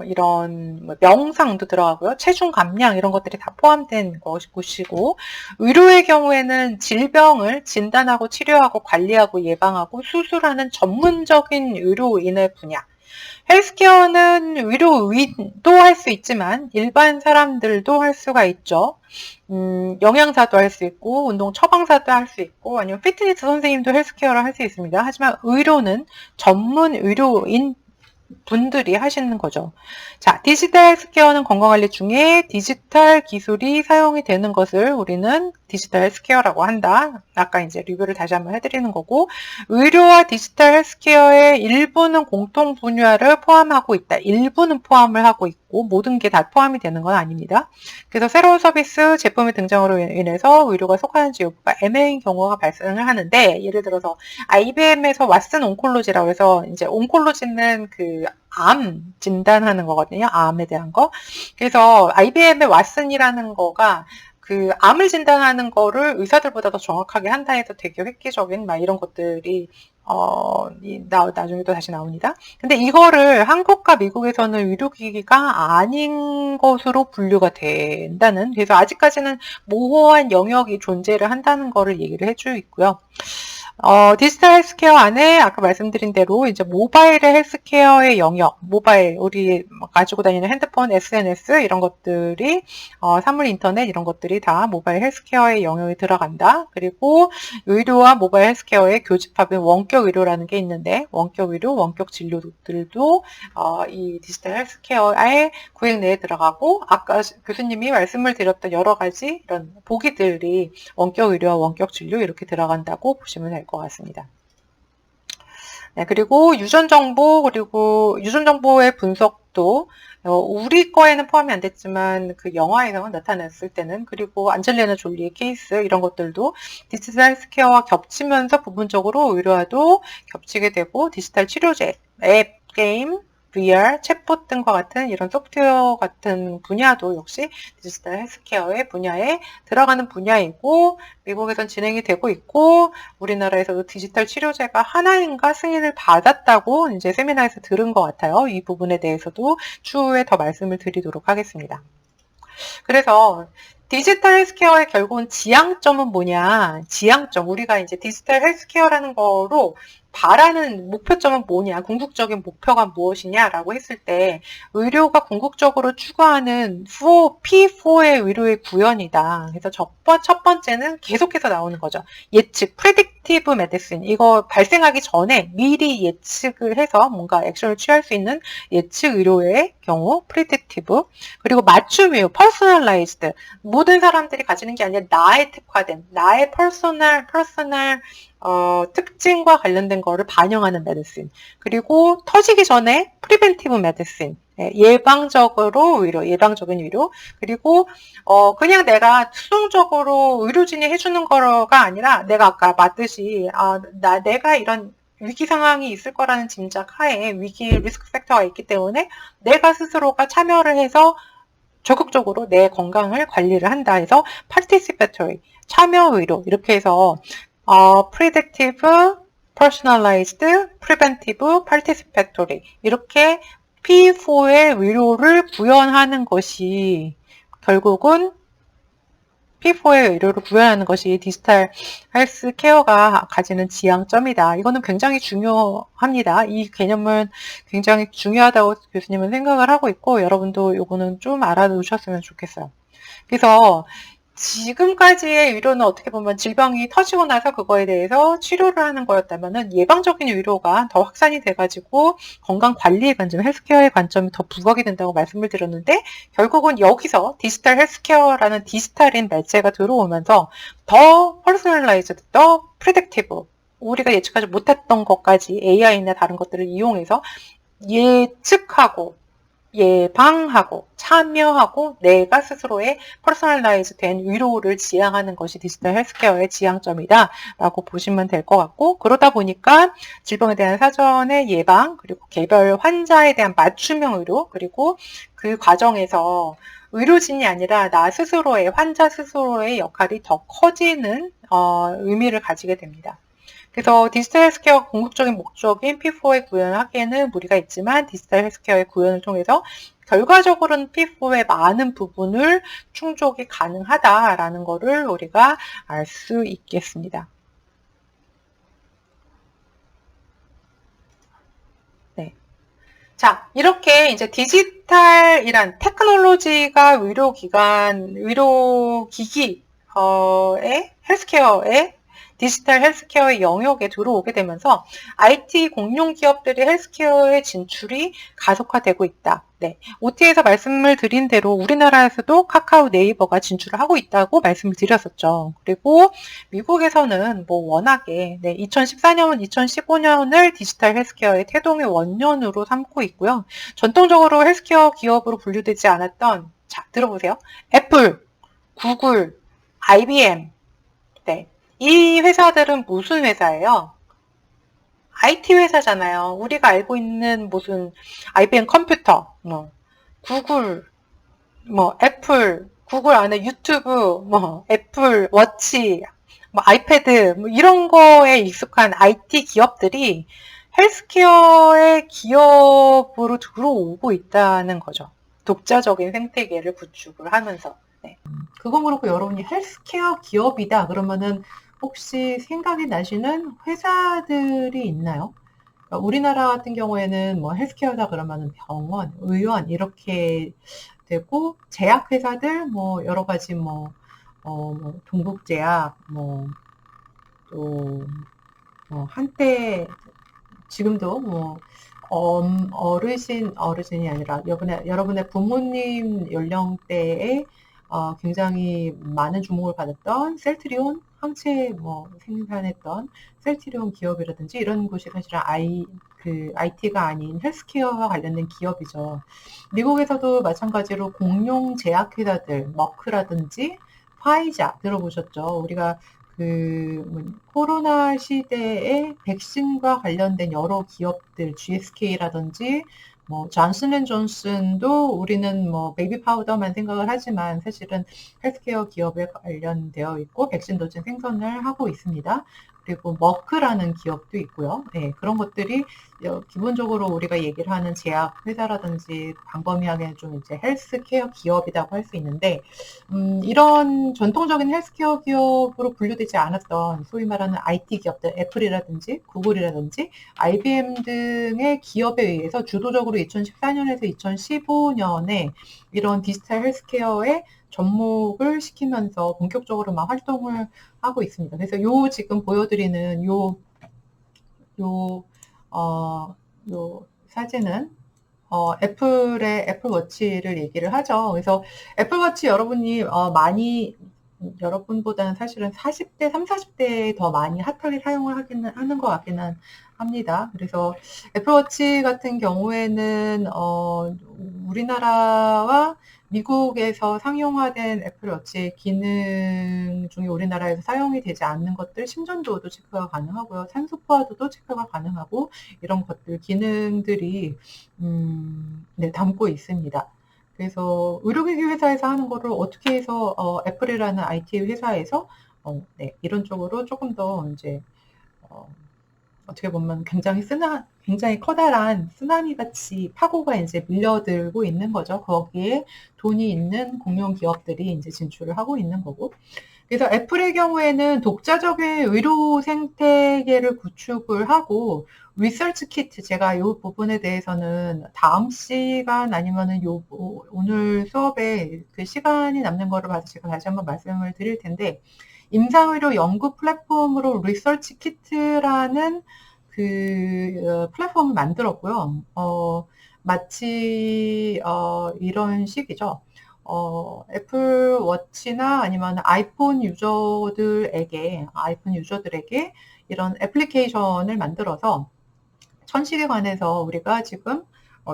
이런 명상도 들어가고요. 체중 감량 이런 것들이 다 포함된 것이고 의료의 경우에는 질병을 진단하고 치료하고 관리하고 예방하고 수술하는 전문적인 의료인의 분야. 헬스케어는 의료인도 할 수 있지만 일반 사람들도 할 수가 있죠. 영양사도 할 수 있고 운동 처방사도 할 수 있고 아니면 피트니스 선생님도 헬스케어를 할 수 있습니다. 하지만 의료는 전문 의료인 분들이 하시는 거죠. 자, 디지털 헬스케어는 건강관리 중에 디지털 기술이 사용이 되는 것을 우리는 디지털 헬스케어라고 한다. 아까 이제 리뷰를 다시 한번 해드리는 거고, 의료와 디지털 헬스케어의 일부는 공통 분야를 포함하고 있다. 일부는 포함을 하고 있고, 모든 게 다 포함이 되는 건 아닙니다. 그래서 새로운 서비스, 제품의 등장으로 인해서 의료가 속하는지 여부가 애매한 경우가 발생을 하는데, 예를 들어서 IBM에서 왓슨 온콜로지라고 해서 이제 온콜로지는 암 진단하는 거거든요. 암에 대한 거. 그래서 IBM의 왓슨이라는 거가 암을 진단하는 거를 의사들보다 더 정확하게 한다 해서 되게 획기적인 이런 것들이 나중에 또 다시 나옵니다. 근데 이거를 한국과 미국에서는 의료기기가 아닌 것으로 분류가 된다는, 그래서 아직까지는 모호한 영역이 존재를 한다는 거를 얘기를 해주고 있고요. 디지털 헬스케어 안에 아까 말씀드린 대로 이제 모바일의 헬스케어의 영역, 모바일, 우리 가지고 다니는 핸드폰, SNS 이런 것들이, 사물 인터넷 이런 것들이 다 모바일 헬스케어의 영역에 들어간다. 그리고 의료와 모바일 헬스케어의 교집합인 원격 의료라는 게 있는데, 원격 의료, 원격 진료들도, 이 디지털 헬스케어의 구획 내에 들어가고, 아까 교수님이 말씀을 드렸던 여러 가지 이런 보기들이 원격 의료와 원격 진료 이렇게 들어간다고 보시면 될 것 같습니다. 네, 그리고 유전정보의 분석도 우리 거에는 포함이 안 됐지만 그 영화에서 나타났을 때는, 그리고 안젤리나 졸리의 케이스 이런 것들도 디지털 헬스케어와 겹치면서 부분적으로 의료와도 겹치게 되고, 디지털 치료제, 앱, 게임, VR, 챗봇 등과 같은 이런 소프트웨어 같은 분야도 역시 디지털 헬스케어의 분야에 들어가는 분야이고, 미국에선 진행이 되고 있고, 우리나라에서도 디지털 치료제가 하나인가 승인을 받았다고 이제 세미나에서 들은 것 같아요. 이 부분에 대해서도 추후에 더 말씀을 드리도록 하겠습니다. 그래서 디지털 헬스케어의 결국은 지향점은 뭐냐? 지향점. 우리가 이제 디지털 헬스케어라는 거로 바라는 목표점은 뭐냐? 궁극적인 목표가 무엇이냐라고 했을 때 의료가 궁극적으로 추구하는 P4의 의료의 구현이다. 그래서 첫 번째는 계속해서 나오는 거죠. 예측, predictive medicine. 이거 발생하기 전에 미리 예측을 해서 뭔가 액션을 취할 수 있는 예측 의료의 경우 predictive. 그리고 맞춤 의료, personalized. 모든 사람들이 가지는 게 아니라 나의 특화된, 나의 퍼스널 특징과 관련된 거를 반영하는 메디신. 그리고 터지기 전에 프리벤티브 메디신. 예방적으로 의료, 예방적인 의료. 그리고 그냥 내가 수동적으로 의료진이 해주는 거가 아니라 내가 아까 맞듯이 내가 이런 위기 상황이 있을 거라는 짐작 하에 위기 리스크 팩터가 있기 때문에 내가 스스로가 참여를 해서 적극적으로 내 건강을 관리를 한다 해서 participatory, 참여 의료 이렇게 해서 predictive, personalized, preventive, participatory 이렇게 P4의 의료를 구현하는 것이 결국은 P4의 의료를 구현하는 것이 디지털 헬스 케어가 가지는 지향점이다. 이거는 굉장히 중요합니다. 이 개념은 굉장히 중요하다고 교수님은 생각을 하고 있고 여러분도 이거는 좀 알아두셨으면 좋겠어요. 그래서 지금까지의 의료는 어떻게 보면 질병이 터지고 나서 그거에 대해서 치료를 하는 거였다면은 예방적인 의료가 더 확산이 돼가지고 건강 관리의 관점, 헬스케어의 관점이 더 부각이 된다고 말씀을 드렸는데 결국은 여기서 디지털 헬스케어라는 디지털인 매체가 들어오면서 더 퍼스널라이즈드, 더 프리딕티브, 우리가 예측하지 못했던 것까지 AI나 다른 것들을 이용해서 예측하고 예방하고 참여하고 내가 스스로의 퍼스널라이즈 된 의료를 지향하는 것이 디지털 헬스케어의 지향점이다 라고 보시면 될 것 같고 그러다 보니까 질병에 대한 사전의 예방 그리고 개별 환자에 대한 맞춤형 의료 그리고 그 과정에서 의료진이 아니라 나 스스로의 환자 스스로의 역할이 더 커지는 의미를 가지게 됩니다. 그래서 디지털 헬스케어 궁극적인 목적인 P4의 구현을 하기에는 무리가 있지만 디지털 헬스케어의 구현을 통해서 결과적으로는 P4의 많은 부분을 충족이 가능하다라는 것을 우리가 알 수 있겠습니다. 네. 자, 이렇게 이제 디지털이란 테크놀로지가 의료기기, 헬스케어의 디지털 헬스케어의 영역에 들어오게 되면서 IT 공룡 기업들의 헬스케어의 진출이 가속화되고 있다. 네, OT에서 말씀을 드린 대로 우리나라에서도 카카오 네이버가 진출을 하고 있다고 말씀을 드렸었죠. 그리고 미국에서는 뭐 워낙에 2014년, 2015년을 디지털 헬스케어의 태동의 원년으로 삼고 있고요. 전통적으로 헬스케어 기업으로 분류되지 않았던 자, 들어보세요. 애플, 구글, IBM 네. 이 회사들은 무슨 회사예요? IT 회사잖아요. 우리가 알고 있는 무슨 IBM 컴퓨터, 구글, 애플, 구글 안에 유튜브, 애플 워치, 아이패드, 이런 거에 익숙한 IT 기업들이 헬스케어의 기업으로 들어오고 있다는 거죠. 독자적인 생태계를 구축을 하면서. 네. 그건 그렇고 여러분이 헬스케어 기업이다 그러면은 혹시 생각이 나시는 회사들이 있나요? 우리나라 같은 경우에는 뭐 헬스케어다 그러면 병원, 의원 이렇게 되고 제약회사들 뭐 여러 가지 동국제약 또 한때 지금도 어르신이 아니라 여러분의 부모님 연령대에 굉장히 많은 주목을 받았던 셀트리온 항체 생산했던 셀트리온 기업이라든지 이런 곳이 사실은 IT가 아닌 헬스케어와 관련된 기업이죠. 미국에서도 마찬가지로 공룡 제약회사들, 머크라든지 파이자 들어보셨죠? 우리가 코로나 시대에 백신과 관련된 여러 기업들, GSK라든지 뭐 존슨앤존슨도 우리는 뭐 베이비 파우더만 생각을 하지만 사실은 헬스케어 기업에 관련되어 있고 백신 도진 생산을 하고 있습니다. 그리고 머크라는 기업도 있고요. 네, 그런 것들이 기본적으로 우리가 얘기를 하는 제약 회사라든지 광범위하게 좀 이제 헬스케어 기업이라고 할 수 있는데, 이런 전통적인 헬스케어 기업으로 분류되지 않았던 소위 말하는 IT 기업들, 애플이라든지 구글이라든지 IBM 등의 기업에 의해서 주도적으로 2014년에서 2015년에 이런 디지털 헬스케어에 접목을 시키면서 본격적으로 막 활동을 하고 있습니다. 그래서 요 지금 보여드리는 요 사진은 애플의 애플워치를 얘기를 하죠. 그래서 애플워치 여러분이 많이 여러분보다는 사실은 40대, 3, 40대에 더 많이 핫하게 사용을 하는 것 같기는 합니다. 그래서 애플워치 같은 경우에는 우리나라와 미국에서 상용화된 애플워치의 기능 중에 우리나라에서 사용이 되지 않는 것들, 심전도도 체크가 가능하고요. 산소 포화도도 체크가 가능하고 이런 것들, 기능들이 네, 담고 있습니다. 그래서 의료기기 회사에서 하는 거를 어떻게 해서 애플이라는 IT 회사에서 네, 이런 쪽으로 조금 더 이제 어떻게 보면 굉장히 커다란 쓰나미 같이 파고가 이제 밀려들고 있는 거죠. 거기에 돈이 있는 공룡 기업들이 이제 진출을 하고 있는 거고. 그래서 애플의 경우에는 독자적인 의료 생태계를 구축을 하고 리서치 키트, 제가 이 부분에 대해서는 다음 시간 아니면은 오늘 수업에 그 시간이 남는 거를 봐서 제가 다시 한번 말씀을 드릴 텐데, 임상의료 연구 플랫폼으로 리서치 키트라는 그 플랫폼을 만들었고요. 마치 이런 식이죠. 애플워치나 아니면 아이폰 유저들에게 이런 애플리케이션을 만들어서 천식에 관해서 우리가 지금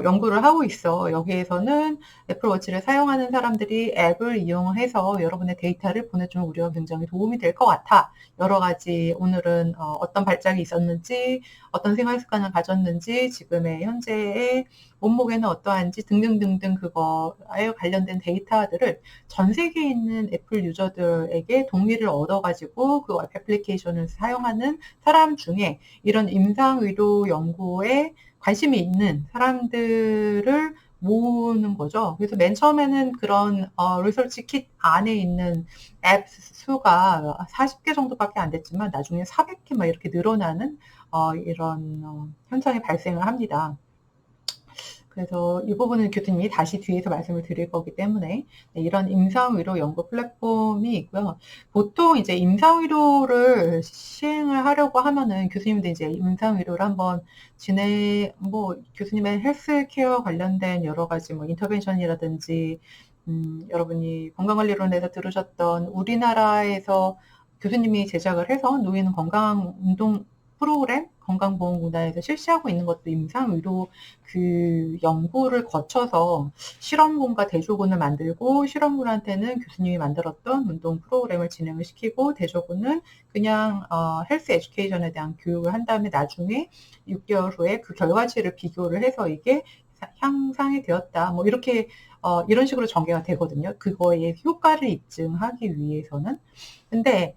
연구를 하고 있어. 여기에서는 애플워치를 사용하는 사람들이 앱을 이용해서 여러분의 데이터를 보내주면 우리가 굉장히 도움이 될 것 같아. 여러 가지 오늘은 어떤 발작이 있었는지, 어떤 생활 습관을 가졌는지, 지금의 현재의 몸무게는 어떠한지 등등등등 그거에 관련된 데이터들을 전 세계에 있는 애플 유저들에게 동의를 얻어가지고 그 애플리케이션을 사용하는 사람 중에 이런 임상의료 연구에 관심이 있는 사람들을 모으는 거죠. 그래서 맨 처음에는 그런 리서치 킷 안에 있는 앱 수가 40개 정도밖에 안 됐지만 나중에 400개 막 이렇게 늘어나는 이런 현상이 발생을 합니다. 그래서 이 부분은 교수님이 다시 뒤에서 말씀을 드릴 거기 때문에 이런 임상의료 연구 플랫폼이 있고요. 보통 이제 임상의료를 시행을 하려고 하면은 교수님도 이제 임상의료를 한번 교수님의 헬스케어 관련된 여러 가지 뭐 인터벤션이라든지 여러분이 건강관리론에서 들으셨던 우리나라에서 교수님이 제작을 해서 노인 건강운동 프로그램 건강보험공단에서 실시하고 있는 것도 임상의료 그 연구를 거쳐서 실험군과 대조군을 만들고 실험군한테는 교수님이 만들었던 운동 프로그램을 진행을 시키고 대조군은 그냥 헬스 에듀케이션에 대한 교육을 한 다음에 나중에 6개월 후에 그 결과치를 비교를 해서 이게 향상이 되었다. 뭐 이렇게 이런 식으로 전개가 되거든요. 그거의 효과를 입증하기 위해서는. 근데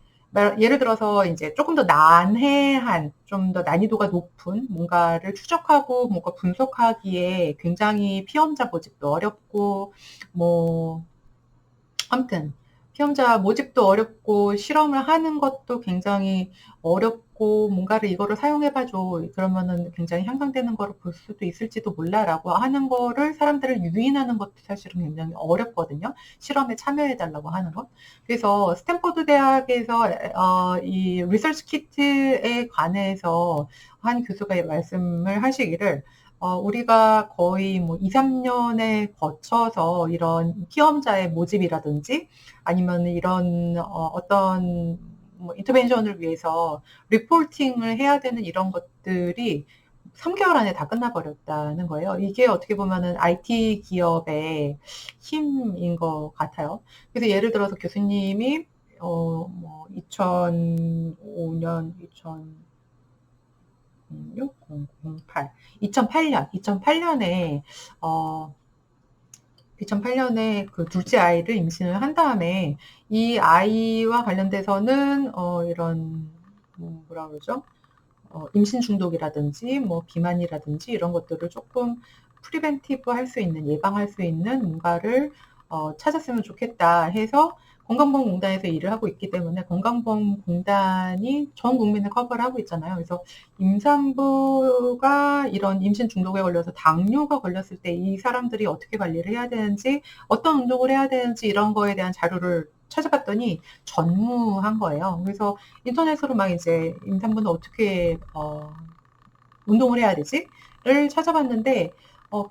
예를 들어서 이제 조금 더 난해한, 좀 더 난이도가 높은 뭔가를 추적하고 뭔가 분석하기에 굉장히 피험자 모집도 어렵고, 아무튼 피험자 모집도 어렵고 실험을 하는 것도 굉장히 어렵고 뭔가를 이거를 사용해봐줘 그러면은 굉장히 향상되는 거를 볼 수도 있을지도 몰라라고 하는 거를 사람들을 유인하는 것도 사실은 굉장히 어렵거든요. 실험에 참여해달라고 하는 것. 그래서 스탠포드 대학에서 이 리서치 키트에 관해서 한 교수가 말씀을 하시기를 우리가 거의 2, 3년에 거쳐서 이런 피험자의 모집이라든지 아니면 이런 어떤 인터벤션을 위해서 리포팅을 해야 되는 이런 것들이 3개월 안에 다 끝나버렸다는 거예요. 이게 어떻게 보면은 IT 기업의 힘인 것 같아요. 그래서 예를 들어서 교수님이 2005년, 2008, 2008년에 2008년에 그 둘째 아이를 임신을 한 다음에 이 아이와 관련돼서는 이런 뭐라 그러죠? 임신 중독이라든지 뭐 비만이라든지 이런 것들을 조금 프리벤티브 할 수 있는, 예방할 수 있는 뭔가를 찾았으면 좋겠다 해서 건강보험공단에서 일을 하고 있기 때문에 건강보험공단이 전 국민을 커버를 하고 있잖아요. 그래서 임산부가 이런 임신 중독에 걸려서 당뇨가 걸렸을 때 이 사람들이 어떻게 관리를 해야 되는지, 어떤 운동을 해야 되는지 이런 거에 대한 자료를 찾아봤더니 전무한 거예요. 그래서 인터넷으로 막 이제 임산부는 어떻게 운동을 해야 되지?를 찾아봤는데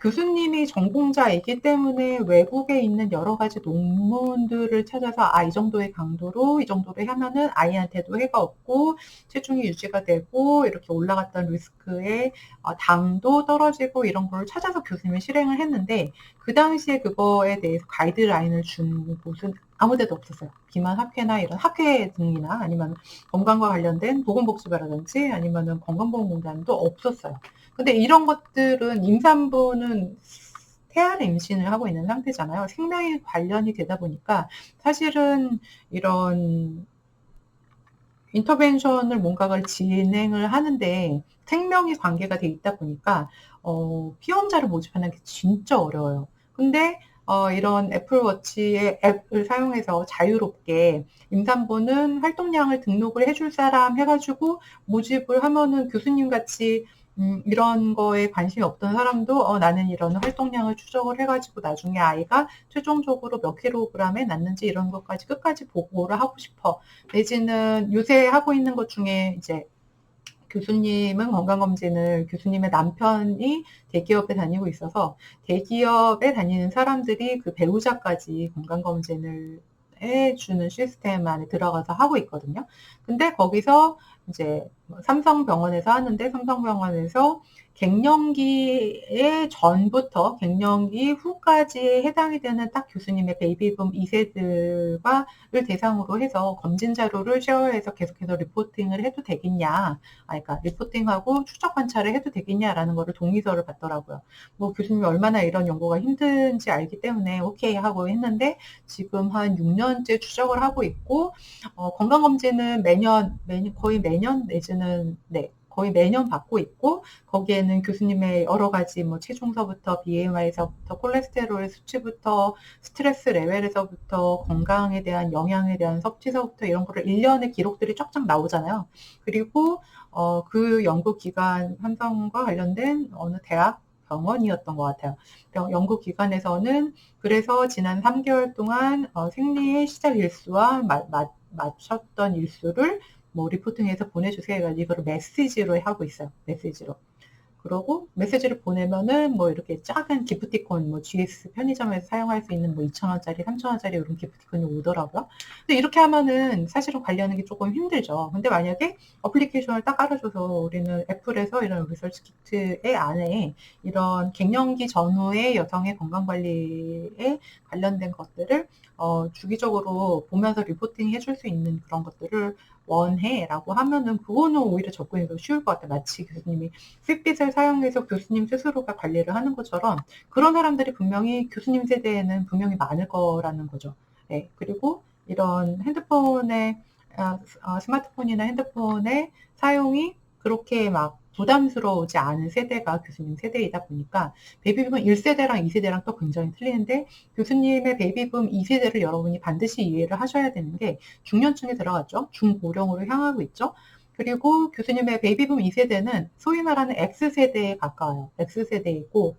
교수님이 전공자이기 때문에 외국에 있는 여러 가지 논문들을 찾아서 이 정도의 강도로 이 정도로 하면은 아이한테도 해가 없고 체중이 유지가 되고 이렇게 올라갔던 리스크의 당도 떨어지고 이런 걸 찾아서 교수님이 실행을 했는데 그 당시에 그거에 대해서 가이드라인을 준 곳은 아무 데도 없었어요. 비만 학회나 이런 학회 등이나 아니면 건강과 관련된 보건복지부라든지 아니면은 건강보험공단도 없었어요. 근데 이런 것들은 임산부는 태아를 임신을 하고 있는 상태잖아요. 생명이 관련이 되다 보니까 사실은 이런 인터벤션을 뭔가를 진행을 하는데 생명이 관계가 돼 있다 보니까 피험자를 모집하는 게 진짜 어려워요. 근데 이런 애플워치의 앱을 사용해서 자유롭게 임산부는 활동량을 등록을 해줄 사람 해가지고 모집을 하면은 교수님 같이 이런 거에 관심이 없던 사람도 나는 이런 활동량을 추적을 해가지고 나중에 아이가 최종적으로 몇 킬로그램에 낳는지 이런 것까지 끝까지 보고를 하고 싶어. 내지는 요새 하고 있는 것 중에 이제 교수님은 건강검진을 교수님의 남편이 대기업에 다니고 있어서 대기업에 다니는 사람들이 그 배우자까지 건강검진을 해주는 시스템 안에 들어가서 하고 있거든요. 근데 거기서 이제 삼성병원에서 하는데 삼성병원에서 갱년기의 전부터 갱년기 후까지 해당이 되는 딱 교수님의 베이비붐 2세들과를 대상으로 해서 검진 자료를 쉐어해서 계속해서 리포팅을 해도 되겠냐, 그러니까 리포팅하고 추적 관찰을 해도 되겠냐라는 거를 동의서를 받더라고요. 뭐 교수님이 얼마나 이런 연구가 힘든지 알기 때문에 오케이 하고 했는데 지금 한 6년째 추적을 하고 있고 건강검진은 거의 매년 내지는 거의 매년 받고 있고 거기에는 교수님의 여러 가지 뭐 체중서부터 BMI서부터 콜레스테롤 수치부터 스트레스 레벨에서부터 건강에 대한 영양에 대한 섭취서부터 이런 거를 1년의 기록들이 쫙쫙 나오잖아요. 그리고 그 연구기관 삼성과 관련된 어느 대학 병원이었던 것 같아요. 연구기관에서는 그래서 지난 3개월 동안 생리의 시작 일수와 맞췄던 일수를 뭐 리포팅해서 보내주세요 해가지고 이거를 메시지로 하고 있어요. 메시지로. 그러고 메시지를 보내면은 뭐 이렇게 작은 기프티콘, 뭐 GS 편의점에서 사용할 수 있는 뭐 2,000원짜리, 3,000원짜리 이런 기프티콘이 오더라고요. 근데 이렇게 하면은 사실은 관리하는 게 조금 힘들죠. 근데 만약에 어플리케이션을 딱 깔아줘서 우리는 애플에서 이런 리서치 키트의 안에 이런 갱년기 전후의 여성의 건강관리에 관련된 것들을 주기적으로 보면서 리포팅 해줄 수 있는 그런 것들을 원해라고 하면은 그거는 오히려 접근이 더 쉬울 것 같아요. 마치 교수님이 핏빗을 사용해서 교수님 스스로가 관리를 하는 것처럼 그런 사람들이 분명히 교수님 세대에는 분명히 많을 거라는 거죠. 네, 그리고 이런 핸드폰의 스마트폰이나 핸드폰의 사용이 그렇게 막 부담스러우지 않은 세대가 교수님 세대이다 보니까 베이비붐 1세대랑 2세대랑 또 굉장히 틀리는데 교수님의 베이비붐 2세대를 여러분이 반드시 이해를 하셔야 되는 게 중년층에 들어갔죠. 중고령으로 향하고 있죠. 그리고 교수님의 베이비붐 2세대는 소위 말하는 X세대에 가까워요. X세대이고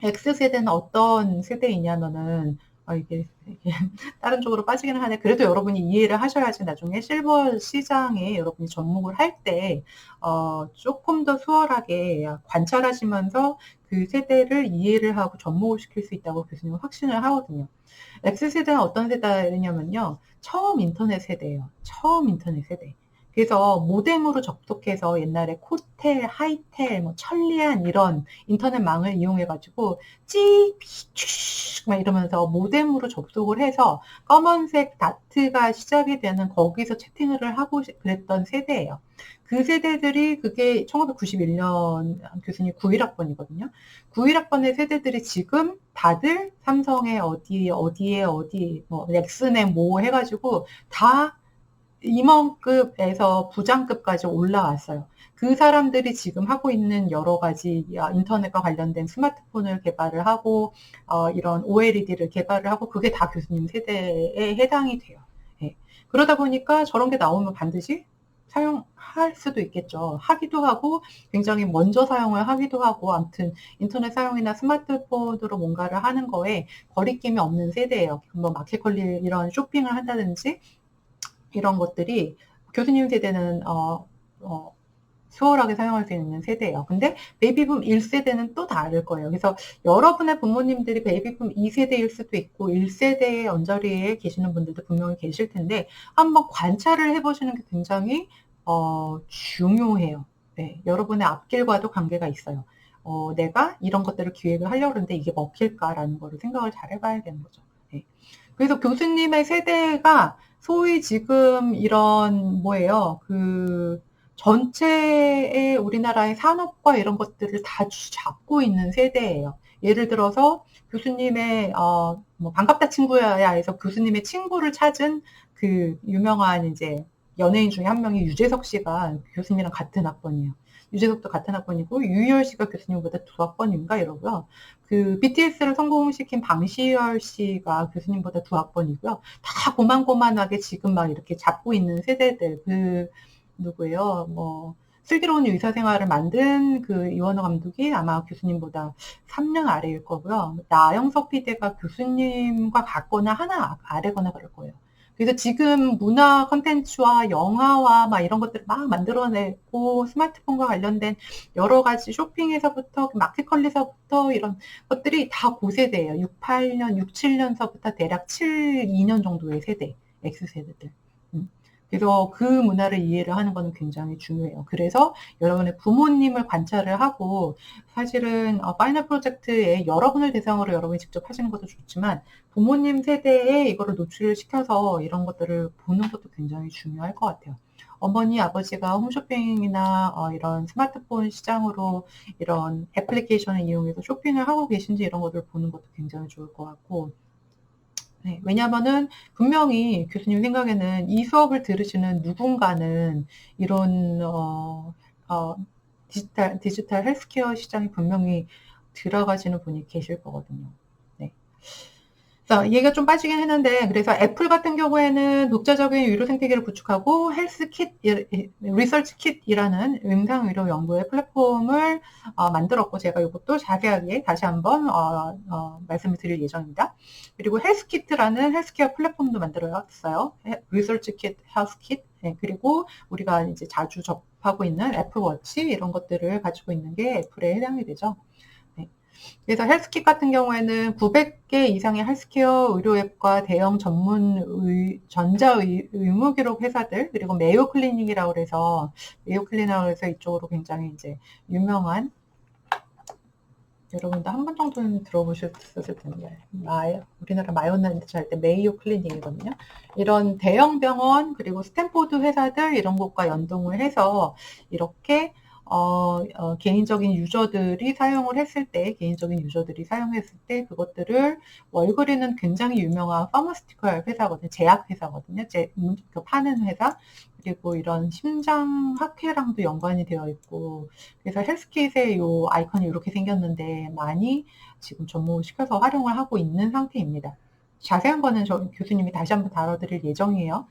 X세대는 어떤 세대이냐면은 이게 다른 쪽으로 빠지기는 하네. 그래도 여러분이 이해를 하셔야지 나중에 실버 시장에 여러분이 접목을 할 때 조금 더 수월하게 관찰하시면서 그 세대를 이해를 하고 접목을 시킬 수 있다고 교수님은 확신을 하거든요. X세대는 어떤 세대냐면요. 처음 인터넷 세대예요. 처음 인터넷 세대. 그래서 모뎀으로 접속해서 옛날에 코텔, 하이텔, 뭐 천리안 이런 인터넷망을 이용해가지고 막 이러면서 모뎀으로 접속을 해서 검은색 다트가 시작이 되는 거기서 채팅을 하고 그랬던 세대예요. 그 세대들이 그게 1991년 교수님 91학번이거든요. 91학번의 세대들이 지금 다들 삼성의 어디에, 뭐 넥슨의 뭐 해가지고 다 임원급에서 부장급까지 올라왔어요. 그 사람들이 지금 하고 있는 여러 가지 인터넷과 관련된 스마트폰을 개발을 하고 이런 OLED를 개발을 하고 그게 다 교수님 세대에 해당이 돼요. 예. 그러다 보니까 저런 게 나오면 반드시 사용할 수도 있겠죠. 하기도 하고 굉장히 먼저 사용을 하기도 하고 아무튼 인터넷 사용이나 스마트폰으로 뭔가를 하는 거에 거리낌이 없는 세대예요. 뭐 마켓컬리 이런 쇼핑을 한다든지 이런 것들이 교수님 세대는 수월하게 사용할 수 있는 세대예요. 근데 베이비붐 1세대는 또 다를 거예요. 그래서 여러분의 부모님들이 베이비붐 2세대일 수도 있고 1세대의 언저리에 계시는 분들도 분명히 계실 텐데 한번 관찰을 해보시는 게 굉장히 중요해요. 네, 여러분의 앞길과도 관계가 있어요. 내가 이런 것들을 기획을 하려고 하는데 이게 먹힐까라는 거를 생각을 잘 해봐야 되는 거죠. 네. 그래서 교수님의 세대가 소위 지금 이런 전체의 우리나라의 산업과 이런 것들을 다 잡고 있는 세대예요. 예를 들어서 교수님의 뭐 반갑다 친구야에서 교수님의 친구를 찾은 그 유명한 이제 연예인 중에 한 명이 유재석 씨가 교수님이랑 같은 학번이에요. 유재석도 같은 학번이고 유희열 씨가 교수님보다 2학번인가 이러고요. 그 BTS를 성공시킨 방시열 씨가 교수님보다 2학번이고요. 다 고만고만하게 지금 막 이렇게 잡고 있는 세대들. 누구예요? 뭐 슬기로운 의사생활을 만든 그 이원호 감독이 아마 교수님보다 3년 아래일 거고요. 나영석 PD가 교수님과 같거나 하나 아래거나 그럴 거예요. 그래서 지금 문화 컨텐츠와 영화와 막 이런 것들을 막 만들어내고 스마트폰과 관련된 여러 가지 쇼핑에서부터 마켓컬리서부터 이런 것들이 다 고세대예요. 68년, 67년서부터 대략 72년 정도의 세대, X세대들. 그래서 그 문화를 이해를 하는 것은 굉장히 중요해요. 그래서 여러분의 부모님을 관찰을 하고 사실은 파이널 프로젝트에 여러분을 대상으로 여러분이 직접 하시는 것도 좋지만 부모님 세대에 이거를 노출을 시켜서 이런 것들을 보는 것도 굉장히 중요할 것 같아요. 어머니, 아버지가 홈쇼핑이나 이런 스마트폰 시장으로 이런 애플리케이션을 이용해서 쇼핑을 하고 계신지 이런 것들을 보는 것도 굉장히 좋을 것 같고 네, 왜냐하면은 분명히 교수님 생각에는 이 수업을 들으시는 누군가는 이런 디지털 헬스케어 시장에 분명히 들어가시는 분이 계실 거거든요. 네. 자, 얘기가 좀 빠지긴 했는데 그래서 애플 같은 경우에는 독자적인 의료 생태계를 구축하고 리서치 킷이라는 임상의료 연구의 플랫폼을 만들었고 제가 이것도 자세하게 다시 한번 말씀을 드릴 예정입니다. 그리고 헬스키트라는 헬스케어 플랫폼도 만들었어요. 리서치 킷, 헬스킷. 네, 그리고 우리가 이제 자주 접하고 있는 애플워치 이런 것들을 가지고 있는 게 애플에 해당이 되죠. 그래서 헬스킷 같은 경우에는 900개 이상의 헬스케어 의료앱과 대형 전문 전자의무기록 회사들 그리고 메이오 클리닉이라고 해서 이쪽으로 굉장히 이제 유명한 여러분도 한 번 정도는 들어보셨을 텐데 우리나라 마요네즈 할 때 메이오 클리닉이거든요. 이런 대형 병원 그리고 스탠포드 회사들 이런 곳과 연동을 해서 이렇게 개인적인 유저들이 사용했을 때 그것들을 월그린은 굉장히 유명한 파마스티컬 회사거든요. 제약 회사거든요. 파는 회사. 그리고 이런 심장학회랑도 연관이 되어 있고 그래서 헬스킷의 요 아이콘이 이렇게 생겼는데 많이 지금 접목시켜서 활용을 하고 있는 상태입니다. 자세한 거는 교수님이 다시 한번 다뤄드릴 예정이에요.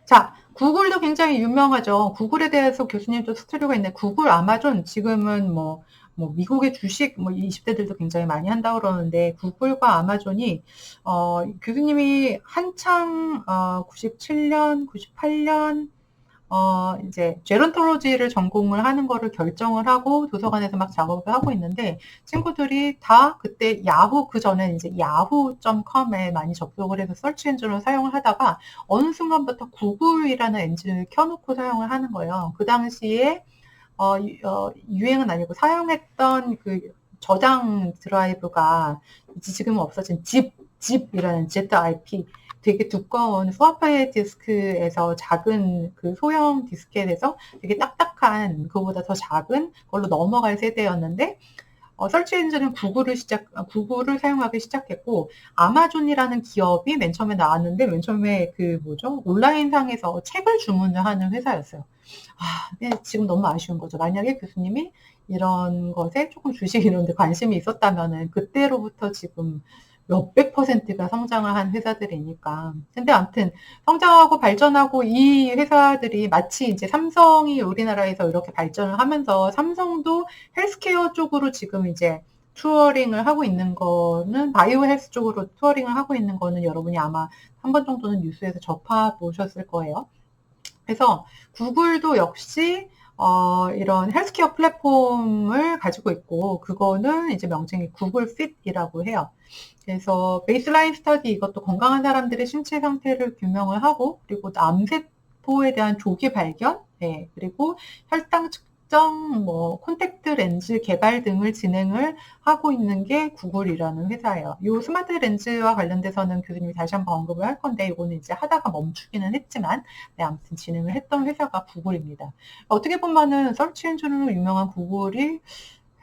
자, 구글도 굉장히 유명하죠. 구글에 대해서 교수님도 스토리가 있는데 구글, 아마존 지금은 뭐 미국의 주식 20대들도 굉장히 많이 한다고 그러는데 구글과 아마존이 교수님이 한창 97년, 98년 이제 제론톨로지를 전공을 하는 거를 결정을 하고 도서관에서 막 작업을 하고 있는데 친구들이 다 그때 야후 그 전에 이제 yahoo.com에 많이 접속을 해서 서치 엔진을 사용을 하다가 어느 순간부터 구글이라는 엔진을 켜놓고 사용을 하는 거예요. 그 당시에 유행은 아니고 사용했던 그 저장 드라이브가 지금은 없어진 집이라는 ZIP 되게 두꺼운 스와파이 디스크에서 작은 그 소형 디스켓에서 되게 딱딱한 그거보다 더 작은 걸로 넘어갈 세대였는데 설치 엔진은 구글을 사용하기 시작했고 아마존이라는 기업이 맨 처음에 나왔는데 맨 처음에 그 온라인상에서 책을 주문을 하는 회사였어요. 지금 너무 아쉬운 거죠. 만약에 교수님이 이런 것에 조금 주식 이런 데 관심이 있었다면은 그때로부터 지금 몇백 %가 성장을 한 회사들이니까. 근데 아무튼 성장하고 발전하고 이 회사들이 마치 이제 삼성이 우리나라에서 이렇게 발전을 하면서 삼성도 헬스케어 쪽으로 지금 이제 투어링을 하고 있는 거는 바이오 헬스 쪽으로 투어링을 하고 있는 거는 여러분이 아마 한 번 정도는 뉴스에서 접해 보셨을 거예요. 그래서 구글도 역시 이런 헬스케어 플랫폼을 가지고 있고 그거는 이제 명칭이 구글 핏이라고 해요. 그래서 베이스라인 스터디 이것도 건강한 사람들의 신체 상태를 규명을 하고 그리고 암세포에 대한 조기 발견, 그리고 혈당 측정, 콘택트 렌즈 개발 등을 진행을 하고 있는 게 구글이라는 회사예요. 이 스마트 렌즈와 관련돼서는 교수님이 다시 한번 언급을 할 건데 이거는 이제 하다가 멈추기는 했지만 아무튼 진행을 했던 회사가 구글입니다. 어떻게 보면은 서치 엔진으로 유명한 구글이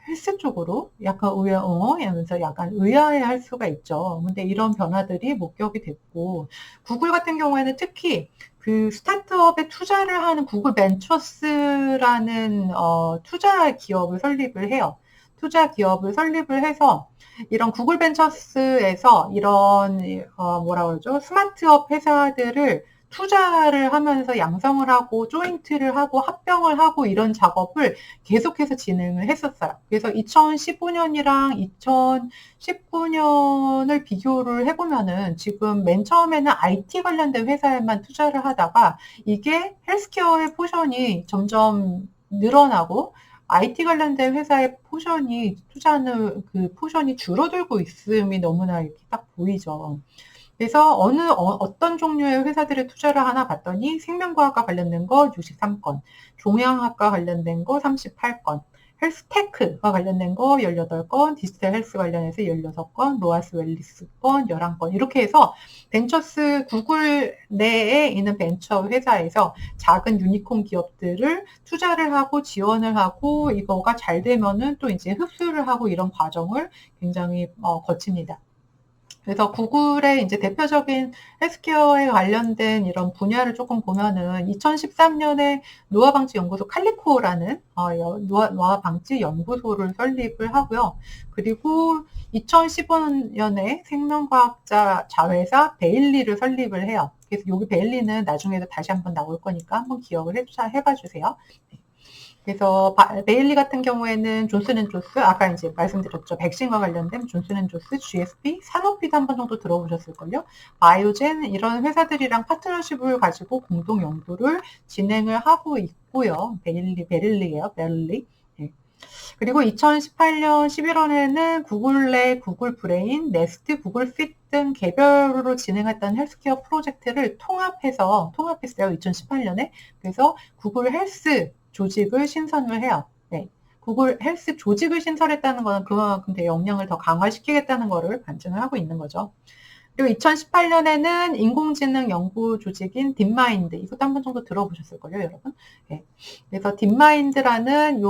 헬스 쪽으로 약간 하면서 약간 의아해할 수가 있죠. 근데 이런 변화들이 목격이 됐고 구글 같은 경우에는 특히 그 스타트업에 투자를 하는 구글 벤처스라는 투자 기업을 설립을 해요. 투자 기업을 설립을 해서 이런 구글 벤처스에서 이런 스마트업 회사들을 투자를 하면서 양성을 하고 조인트를 하고 합병을 하고 이런 작업을 계속해서 진행을 했었어요. 그래서 2015년이랑 2019년을 비교를 해보면은 지금 맨 처음에는 IT 관련된 회사에만 투자를 하다가 이게 헬스케어의 포션이 점점 늘어나고 IT 관련된 회사의 투자하는 그 포션이 줄어들고 있음이 너무나 이렇게 딱 보이죠. 그래서 어떤 종류의 회사들에 투자를 하나 봤더니 생명과학과 관련된 거 63건, 종양학과 관련된 거 38건, 헬스테크와 관련된 거 18건, 디지털 헬스 관련해서 16건, 로아스 웰리스 건 11건 이렇게 해서 구글 내에 있는 벤처 회사에서 작은 유니콘 기업들을 투자를 하고 지원을 하고 이거가 잘 되면은 또 이제 흡수를 하고 이런 과정을 굉장히 거칩니다. 그래서 구글의 이제 대표적인 헬스케어에 관련된 이런 분야를 조금 보면은 2013년에 노화방지연구소 칼리코라는 노화방지 연구소를 설립을 하고요. 그리고 2015년에 생명과학자 자회사 베일리를 설립을 해요. 그래서 여기 베일리는 나중에도 다시 한번 나올 거니까 한번 기억을 해봐 주세요. 그래서 베일리 같은 경우에는 존슨앤존스 아까 이제 말씀드렸죠. 백신과 관련된 존슨앤존스, GSP, 사노피도 한 번 정도 들어보셨을걸요. 바이오젠 이런 회사들이랑 파트너십을 가지고 공동 연구를 진행을 하고 있고요. 베릴리예요. 베릴리. 그리고 2018년 11월에는 구글 내 구글 브레인, 네스트, 구글 핏 등 개별으로 진행했던 헬스케어 프로젝트를 통합했어요. 2018년에. 그래서 구글 헬스 조직을 신설을 해요. 네. 구글 헬스 조직을 신설했다는 거는 그만큼 역량을 더 강화시키겠다는 거를 반증을 하고 있는 거죠. 그리고 2018년에는 인공지능 연구 조직인 딥마인드, 이것도 한 번 정도 들어보셨을걸요, 여러분? 네. 그래서 딥마인드라는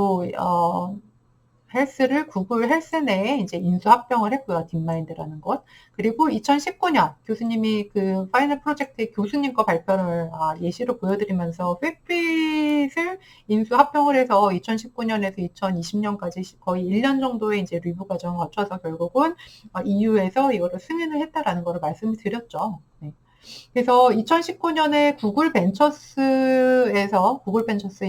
헬스를 구글 헬스 내에 이제 인수합병을 했고요. 딥마인드라는 것. 그리고 2019년 교수님이 그 파이널 프로젝트의 교수님 거 발표를 예시로 보여드리면서 웹핏을 인수합병을 해서 2019년에서 2020년까지 거의 1년 정도의 이제 리뷰 과정을 거쳐서 결국은 EU에서 이거를 승인을 했다라는 거를 말씀을 드렸죠. 네. 그래서 2019년에 구글 벤처스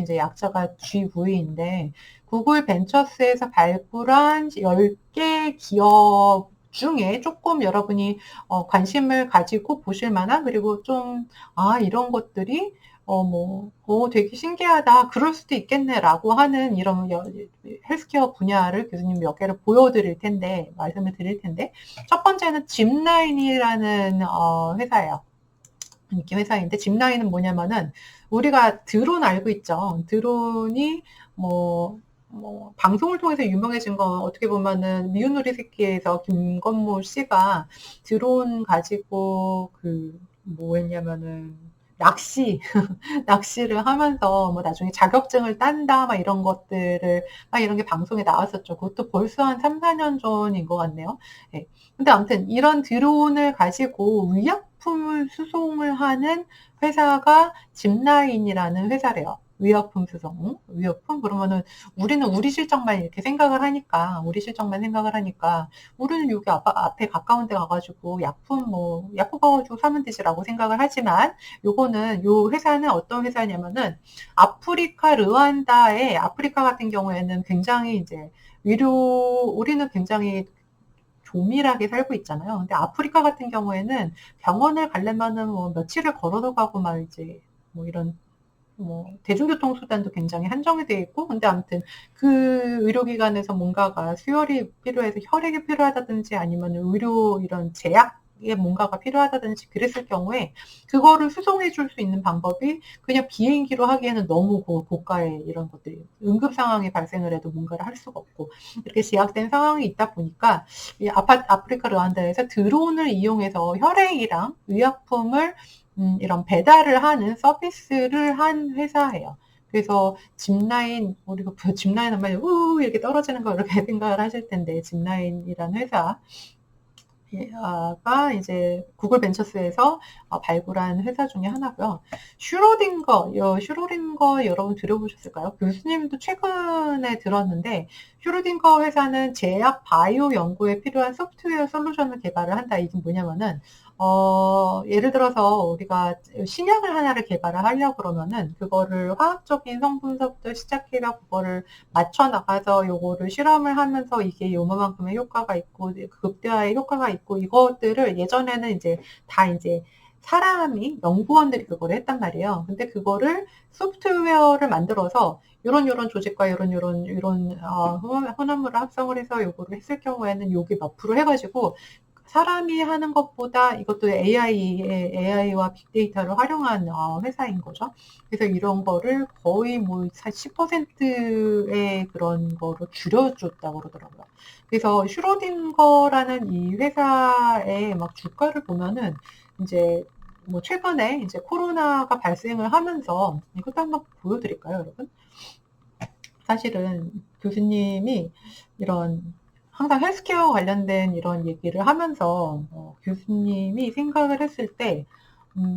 이제 약자가 GV인데 구글 벤처스에서 발굴한 10개 기업 중에 조금 여러분이 관심을 가지고 보실 만한, 그리고 좀 이런 것들이 되게 신기하다, 그럴 수도 있겠네라고 하는 이런 헬스케어 분야를 교수님 몇 개를 말씀을 드릴 텐데, 첫 번째는 짚라인이라는 회사예요. 이렇게 회사인데, 짚라인은 뭐냐면은 우리가 드론 알고 있죠. 드론이 방송을 통해서 유명해진 건 어떻게 보면은 미운 우리 새끼에서 김건모 씨가 드론 가지고 뭐 했냐면은 낚시를 하면서 나중에 자격증을 딴다 막 이런 것들을 막 이런 게 방송에 나왔었죠. 그것도 벌써 한 3, 4년 전인 것 같네요. 네. 근데 아무튼 이런 드론을 가지고 의약품을 수송을 하는 회사가 짚라인이라는 회사래요. 의약품 수송, 의약품? 그러면은 우리는 우리 실적만 이렇게 생각을 하니까, 우리는 여기 앞에 가까운 데 가가지고 약품 가가지고 사면 되지라고 생각을 하지만, 요 회사는 어떤 회사냐면은 아프리카 같은 경우에는 굉장히 이제 우리는 굉장히 조밀하게 살고 있잖아요. 근데 아프리카 같은 경우에는 병원을 가려면은 며칠을 걸어서 가고 막 이제 이런 대중교통 수단도 굉장히 한정이 되어 있고, 근데 아무튼 그 의료기관에서 뭔가가 수혈이 필요해서 혈액이 필요하다든지 아니면 이런 제약에 뭔가가 필요하다든지 그랬을 경우에 그거를 수송해 줄 수 있는 방법이 그냥 비행기로 하기에는 너무 고가의 이런 것들이, 응급 상황이 발생을 해도 뭔가를 할 수가 없고 이렇게 제약된 상황이 있다 보니까 이 아프리카 르완다에서 드론을 이용해서 혈액이랑 의약품을 이런 배달을 하는 서비스를 한 회사예요. 그래서 우리가 짚라인 하면 이렇게 떨어지는 거 이렇게 생각을 하실 텐데, 짚라인이라는 회사가 이제 구글 벤처스에서 발굴한 회사 중에 하나고요. 슈로딩거 여러분 들어보셨을까요? 교수님도 최근에 들었는데, 슈로딩거 회사는 제약 바이오 연구에 필요한 소프트웨어 솔루션을 개발을 한다. 이게 뭐냐면은 예를 들어서 우리가 신약을 하나를 개발을 하려고 그러면은 그거를 화학적인 성분서부터 시작해서 그거를 맞춰 나가서 요거를 실험을 하면서 이게 요만큼의 효과가 있고 극대화의 효과가 있고, 이것들을 예전에는 이제 연구원들이 그거를 했단 말이에요. 근데 그거를 소프트웨어를 만들어서 요런 조직과 요런 혼합물을 합성을 해서 요거를 했을 경우에는 요게 몇 프로 해가지고 사람이 하는 것보다, 이것도 AI와 빅데이터를 활용한 회사인 거죠. 그래서 이런 거를 거의 10%의 그런 거로 줄여줬다고 그러더라고요. 그래서 슈로딩거라는 이 회사의 주가를 보면은 이제 최근에 이제 코로나가 발생을 하면서, 이것도 한번 보여드릴까요, 여러분? 사실은 교수님이 항상 헬스케어 관련된 이런 얘기를 하면서 교수님이 생각을 했을 때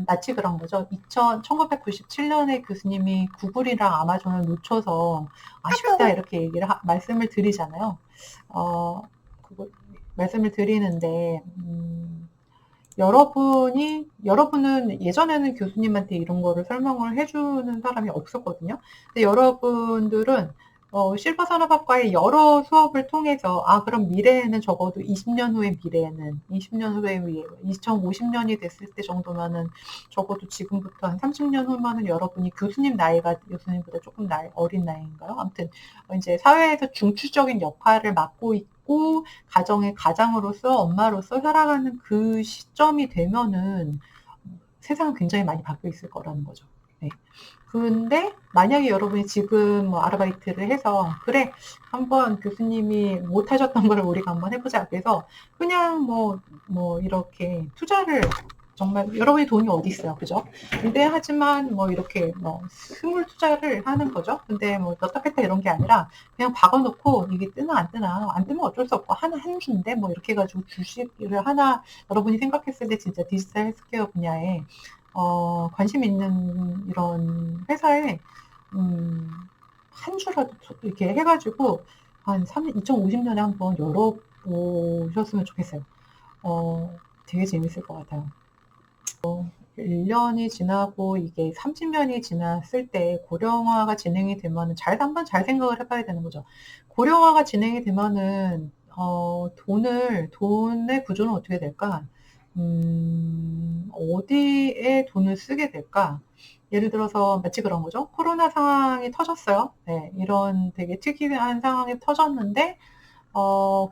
마치 그런 거죠. 1997년에 교수님이 구글이랑 아마존을 놓쳐서 아쉽다 이렇게 말씀을 드리잖아요. 말씀을 드리는데 여러분은 예전에는 교수님한테 이런 거를 설명을 해주는 사람이 없었거든요. 근데 여러분들은 실버 산업학과의 여러 수업을 통해서 그럼 미래에는 적어도 20년 후의 2050년이 됐을 때 정도면은 적어도 지금부터 한 30년 후면은 여러분이 교수님 나이가 교수님보다 조금 어린 나이인가요? 아무튼 이제 사회에서 중추적인 역할을 맡고 있고 가장으로서 엄마로서 살아가는 그 시점이 되면은 세상은 굉장히 많이 바뀌어 있을 거라는 거죠. 네. 근데 만약에 여러분이 지금 아르바이트를 해서 그래 한번 교수님이 못하셨던 걸 우리가 한번 해보자, 그래서 그냥 이렇게 투자를, 정말 여러분이 돈이 어디 있어요, 그죠? 근데 하지만 이렇게 스물 투자를 하는 거죠. 근데 넣다 뺐다 이런 게 아니라 그냥 박아놓고 이게 뜨나 안 뜨면 어쩔 수 없고 한 주인데 이렇게 해가지고 주식을 하나, 여러분이 생각했을 때 진짜 디지털 헬스케어 분야에 관심 있는 이런 회사에 한 주라도 이렇게 해가지고 한 2050년에 한번 열어보셨으면 좋겠어요. 되게 재밌을 것 같아요. 1년이 지나고 이게 30년이 지났을 때 고령화가 진행이 되면은 한번 잘 생각을 해봐야 되는 거죠. 고령화가 진행이 되면은 돈의 구조는 어떻게 될까? 어디에 돈을 쓰게 될까? 예를 들어서 마치 그런 거죠. 코로나 상황이 터졌어요. 네, 이런 되게 특이한 상황이 터졌는데,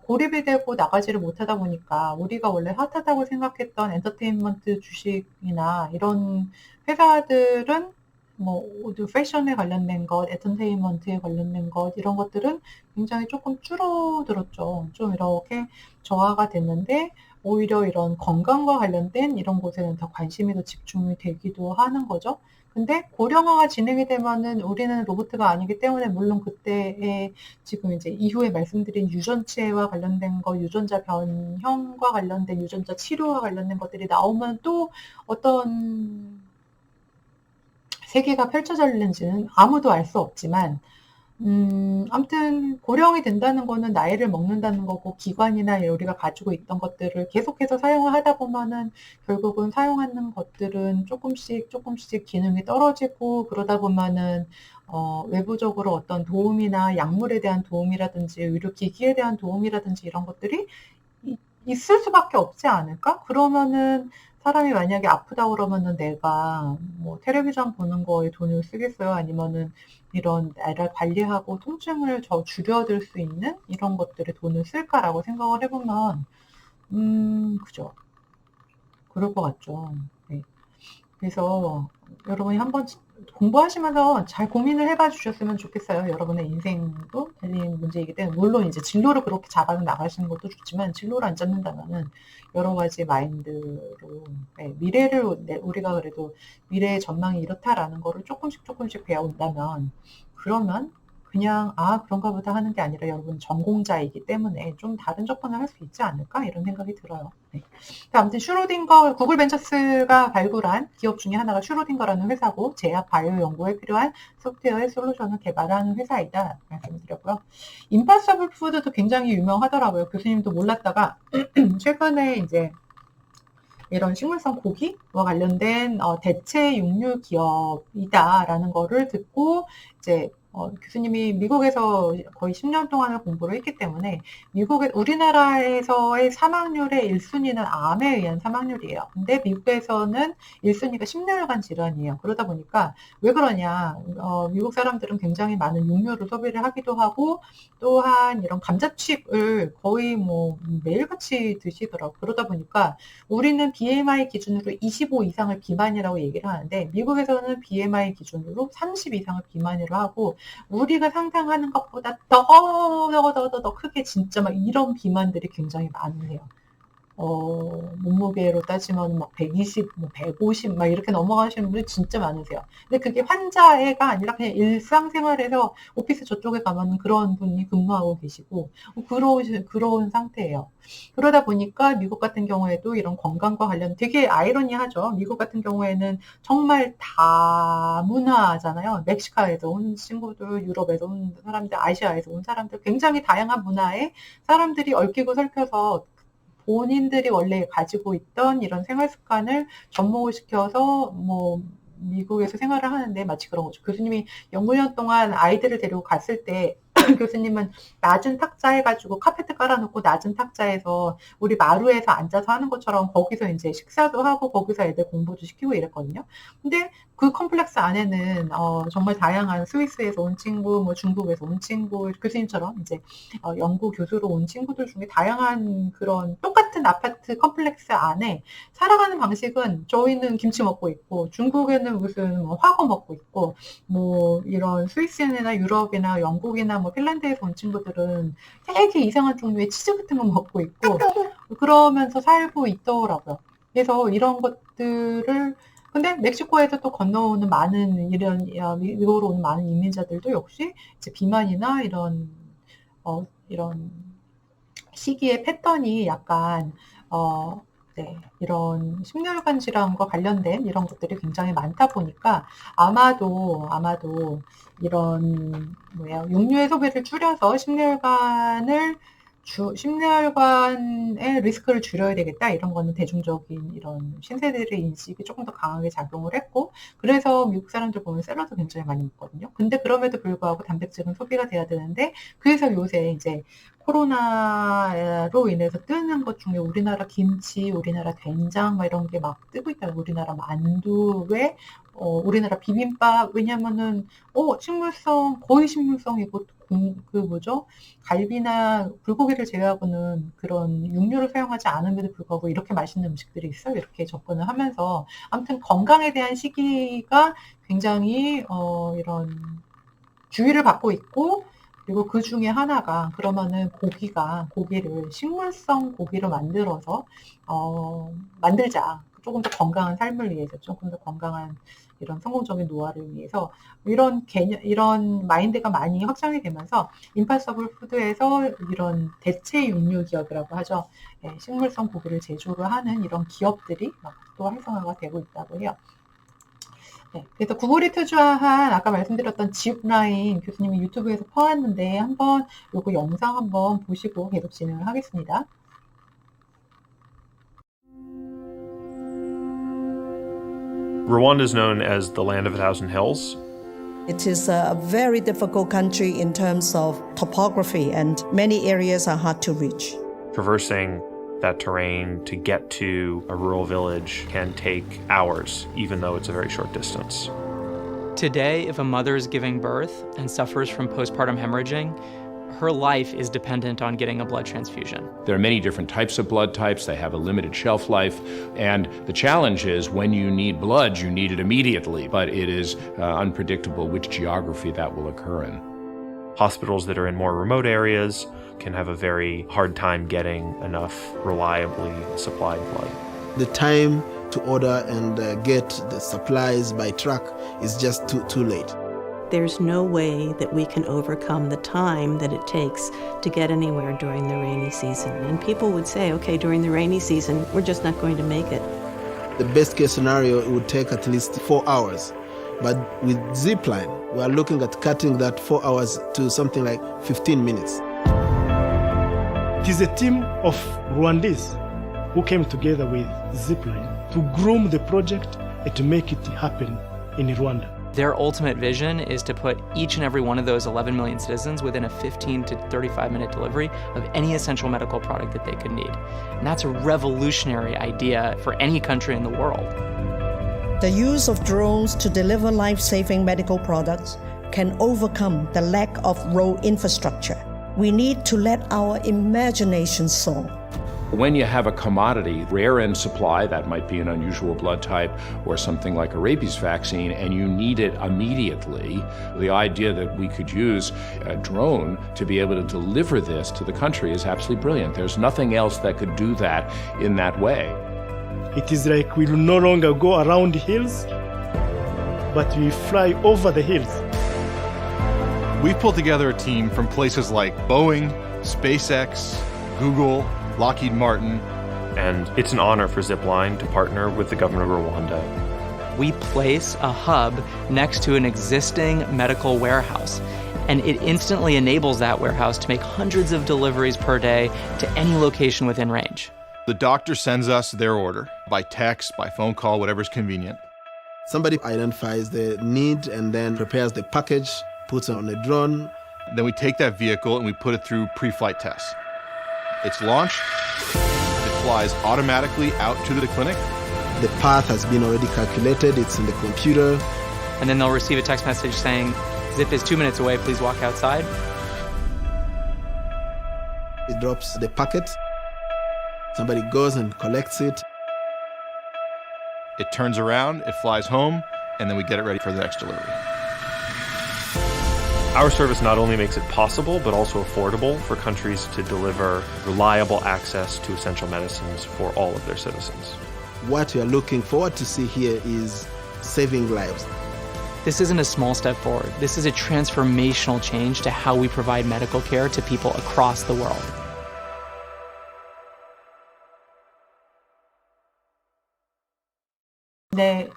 고립이 되고 나가지를 못하다 보니까 우리가 원래 핫하다고 생각했던 엔터테인먼트 주식이나 이런 회사들은 뭐 패션에 관련된 것, 엔터테인먼트에 관련된 것 이런 것들은 굉장히 조금 줄어들었죠. 좀 이렇게 저하가 됐는데 오히려 이런 건강과 관련된 이런 곳에는 더 관심이 더 집중이 되기도 하는 거죠. 근데 고령화가 진행이 되면은 우리는 로봇가 아니기 때문에 물론 그때의 지금 이제 이후에 말씀드린 유전체와 관련된 거, 유전자 변형과 관련된 유전자 치료와 관련된 것들이 나오면 또 어떤 세계가 펼쳐질는지는 아무도 알 수 없지만, 아무튼 고령이 된다는 거는 나이를 먹는다는 거고 기관이나 우리가 가지고 있던 것들을 계속해서 사용을 하다 보면은 결국은 사용하는 것들은 조금씩 기능이 떨어지고 그러다 보면은 외부적으로 어떤 도움이나 약물에 대한 도움이라든지 의료기기에 대한 도움이라든지 이런 것들이 있을 수밖에 없지 않을까? 그러면은 사람이 만약에 아프다 그러면은 내가 뭐 텔레비전 보는 거에 돈을 쓰겠어요? 아니면은 이런 나를 관리하고 통증을 줄여들 수 있는 이런 것들에 돈을 쓸까라고 생각을 해보면, 그죠. 그럴 것 같죠. 네. 그래서 여러분이 한번 공부하시면서 잘 고민을 해봐 주셨으면 좋겠어요. 여러분의 인생도 달린 문제이기 때문에 물론 이제 진로를 그렇게 잡아 나가시는 것도 좋지만 진로를 안 잡는다면은 여러 가지 마인드로 미래를 우리가 그래도 미래의 전망이 이렇다라는 거를 조금씩 배워온다면 그러면 그냥 그런가 보다 하는 게 아니라 여러분 전공자이기 때문에 좀 다른 접근을 할 수 있지 않을까 이런 생각이 들어요. 네. 아무튼 슈로딩거 구글 벤처스가 발굴한 기업 중에 하나가 슈로딩거라는 회사고 제약 바이오 연구에 필요한 소프트웨어의 솔루션을 개발하는 회사이다 말씀드렸고요. 임파서블 푸드도 굉장히 유명하더라고요. 교수님도 몰랐다가 최근에 이제 이런 식물성 고기와 관련된 대체 육류 기업이다라는 거를 듣고 이제 교수님이 미국에서 거의 10년 동안을 공부를 했기 때문에 우리나라에서의 사망률의 1순위는 암에 의한 사망률이에요. 근데 미국에서는 1순위가 심혈관 질환이에요. 그러다 보니까 왜 그러냐? 미국 사람들은 굉장히 많은 육류를 소비를 하기도 하고 또한 이런 감자칩을 거의 뭐 매일같이 드시더라고요. 그러다 보니까 우리는 BMI 기준으로 25 이상을 비만이라고 얘기를 하는데 미국에서는 BMI 기준으로 30 이상을 비만이라고 하고 우리가 상상하는 것보다 더 크게 진짜 막 이런 비만들이 굉장히 많으세요. 몸무게로 따지면 막 120, 뭐 150, 막 이렇게 넘어가시는 분들이 진짜 많으세요. 근데 그게 환자애가 아니라 그냥 일상생활에서 오피스 저쪽에 가면은 그런 분이 근무하고 계시고, 그런 상태예요. 그러다 보니까 미국 같은 경우에도 이런 건강과 관련 되게 아이러니하죠. 미국 같은 경우에는 정말 다문화잖아요. 멕시카에서 온 친구들, 유럽에서 온 사람들, 아시아에서 온 사람들, 굉장히 다양한 문화에 사람들이 얽히고 설켜서 본인들이 원래 가지고 있던 이런 생활 습관을 접목을 시켜서 뭐 미국에서 생활을 하는데 마치 그런 거죠. 교수님이 연구년 동안 아이들을 데리고 갔을 때 교수님은 낮은 탁자 해가지고 카페트 깔아놓고 낮은 탁자에서 우리 마루에서 앉아서 하는 것처럼 거기서 이제 식사도 하고 거기서 애들 공부도 시키고 이랬거든요. 근데 그 컴플렉스 안에는 정말 다양한 스위스에서 온 친구, 뭐 중국에서 온 친구, 교수님처럼 이제 연구 교수로 온 친구들 중에 다양한 그런 똑같은 아파트 컴플렉스 안에 살아가는 방식은 저희는 김치 먹고 있고 중국에는 무슨 뭐 화거 먹고 있고 뭐 이런 스위스나 유럽이나 영국이나 뭐 핀란드에서 온 친구들은 되게 이상한 종류의 치즈 같은 거 먹고 있고 그러면서 살고 있더라고요. 그래서 이런 것들을 근데 멕시코에서 또 건너오는 많은 미국으로 오는 많은 이민자들도 역시 이제 비만이나 이런 시기의 패턴이 약간 이런 심혈관 질환과 관련된 이런 것들이 굉장히 많다 보니까 아마도 이런 육류의 소비를 줄여서 심혈관의 리스크를 줄여야 되겠다. 이런 거는 대중적인 이런 신세대들의 인식이 조금 더 강하게 작용을 했고, 그래서 미국 사람들 보면 샐러드 굉장히 많이 먹거든요. 근데 그럼에도 불구하고 단백질은 소비가 돼야 되는데, 그래서 요새 이제 코로나로 인해서 뜨는 것 중에 우리나라 김치, 우리나라 된장 막 이런 게 막 뜨고 있다. 우리나라 만두에 우리나라 비빔밥 왜냐면은 식물성 거의 식물성이고 그 뭐죠? 갈비나 불고기를 제외하고는 그런 육류를 사용하지 않음에도 불구하고 이렇게 맛있는 음식들이 있어요. 이렇게 접근을 하면서 아무튼 건강에 대한 시기가 굉장히 이런 주의를 받고 있고 그리고 그 중에 하나가 그러면은 고기를 식물성 고기로 만들어서 만들자. 조금 더 건강한 삶을 위해서, 조금 더 건강한 이런 성공적인 노화를 위해서 이런 개념, 이런 마인드가 많이 확장이 되면서 임파서블 푸드에서 이런 대체 육류 기업이라고 하죠. 예, 식물성 고기를 제조를 하는 이런 기업들이 막 또 활성화가 되고 있다고 해요. 네, 그래서 구글이 투자한 아까 말씀드렸던 지읒라인 교수님이 유튜브에서 퍼왔는데 한번 요거 영상 한번 보시고 계속 진행을 하겠습니다. Rwanda is known as the land of a thousand hills. It is a very difficult country in terms of topography, and many areas are hard to reach. Traversing that terrain to get to a rural village can take hours, even though it's a very short distance. Today, if a mother is giving birth and suffers from postpartum hemorrhaging, her life is dependent on getting a blood transfusion. There are many different types of blood types. They have a limited shelf life. And the challenge is when you need blood, you need it immediately. But it is unpredictable which geography that will occur in. Hospitals that are in more remote areas can have a very hard time getting enough reliably supplied blood. The time to order and get the supplies by truck is just too late. There's no way that we can overcome the time that it takes to get anywhere during the rainy season. And people would say, okay, during the rainy season, we're just not going to make it. The best case scenario, it would take at least 4 hours. But with Zipline, we are looking at cutting that 4 hours to something like 15 minutes. It is a team of Rwandese who came together with Zipline to groom the project and to make it happen in Rwanda. Their ultimate vision is to put each and every one of those 11 million citizens within a 15 to 35-minute delivery of any essential medical product that they could need. And that's a revolutionary idea for any country in the world. The use of drones to deliver life-saving medical products can overcome the lack of road infrastructure. We need to let our imagination soar. When you have a commodity, rare in supply, that might be an unusual blood type or something like a rabies vaccine, and you need it immediately, the idea that we could use a drone to be able to deliver this to the country is absolutely brilliant. There's nothing else that could do that in that way. It is like we will no longer go around the hills, but we fly over the hills. We've pulled together a team from places like Boeing, SpaceX, Google, Lockheed Martin. And it's an honor for Zipline to partner with the government of Rwanda. We place a hub next to an existing medical warehouse, and it instantly enables that warehouse to make hundreds of deliveries per day to any location within range. The doctor sends us their order by text, by phone call, whatever's convenient. Somebody identifies the need and then prepares the package, puts it on a drone. Then we take that vehicle and we put it through pre-flight tests. It's launched, it flies automatically out to the clinic. The path has been already calculated, it's in the computer. And then they'll receive a text message saying, Zip is 2 minutes away, please walk outside. It drops the packet, somebody goes and collects it. It turns around, it flies home, and then we get it ready for the next delivery. Our service not only makes it possible, but also affordable for countries to deliver reliable access to essential medicines for all of their citizens. What we are looking forward to see here is saving lives. This isn't a small step forward. This is a transformational change to how we provide medical care to people across the world. 네.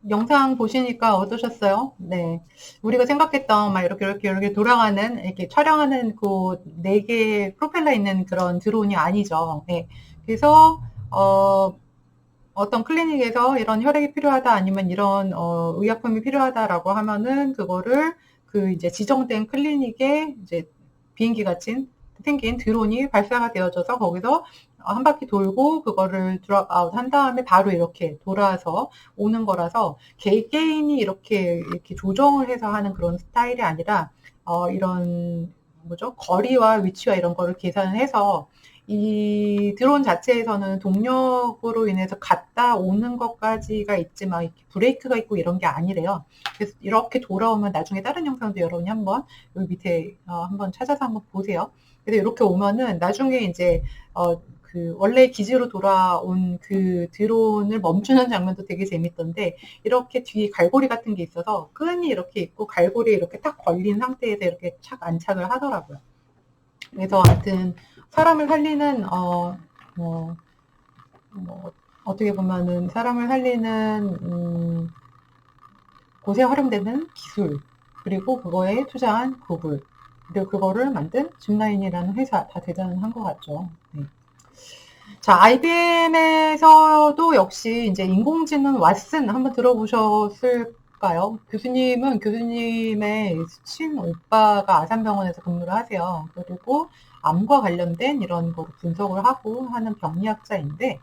영상 보시니까 어떠셨어요? 네. 우리가 생각했던 막 이렇게 돌아가는, 이렇게 촬영하는 그 4개 프로펠러 있는 그런 드론이 아니죠. 네. 그래서, 어떤 클리닉에서 이런 혈액이 필요하다 아니면 이런, 의약품이 필요하다라고 하면은 그거를 그 이제 지정된 클리닉에 이제 비행기가 친 생긴 드론이 발사가 되어져서 거기서 한 바퀴 돌고 그거를 드롭 아웃 한 다음에 바로 이렇게 돌아서 오는 거라서 개개인이 이렇게 조정을 해서 하는 그런 스타일이 아니라 이런 거리와 위치와 이런 거를 계산해서 이 드론 자체에서는 동력으로 인해서 갔다 오는 것까지가 있지만 이렇게 브레이크가 있고 이런 게 아니래요. 그래서 이렇게 돌아오면 나중에 다른 영상도 여러분이 한번 여기 밑에 한번 찾아서 한번 보세요. 그래서 이렇게 오면은 나중에 이제 그 원래 기지로 돌아온 그 드론을 멈추는 장면도 되게 재밌던데 이렇게 뒤에 갈고리 같은 게 있어서 끈이 이렇게 있고 갈고리에 이렇게 딱 걸린 상태에서 이렇게 착 안착을 하더라고요. 그래서 하여튼 사람을 살리는 어떻게 보면은 사람을 살리는 곳에 활용되는 기술 그리고 그거에 투자한 구글 그리고 그거를 만든 짚라인이라는 회사 다 대단한 것 같죠. 네. 자, IBM에서도 역시 이제 인공지능 왓슨 한번 들어보셨을까요? 교수님의 친오빠가 아산병원에서 근무를 하세요. 그리고 암과 관련된 이런 거를 분석을 하고 하는 병리학자인데,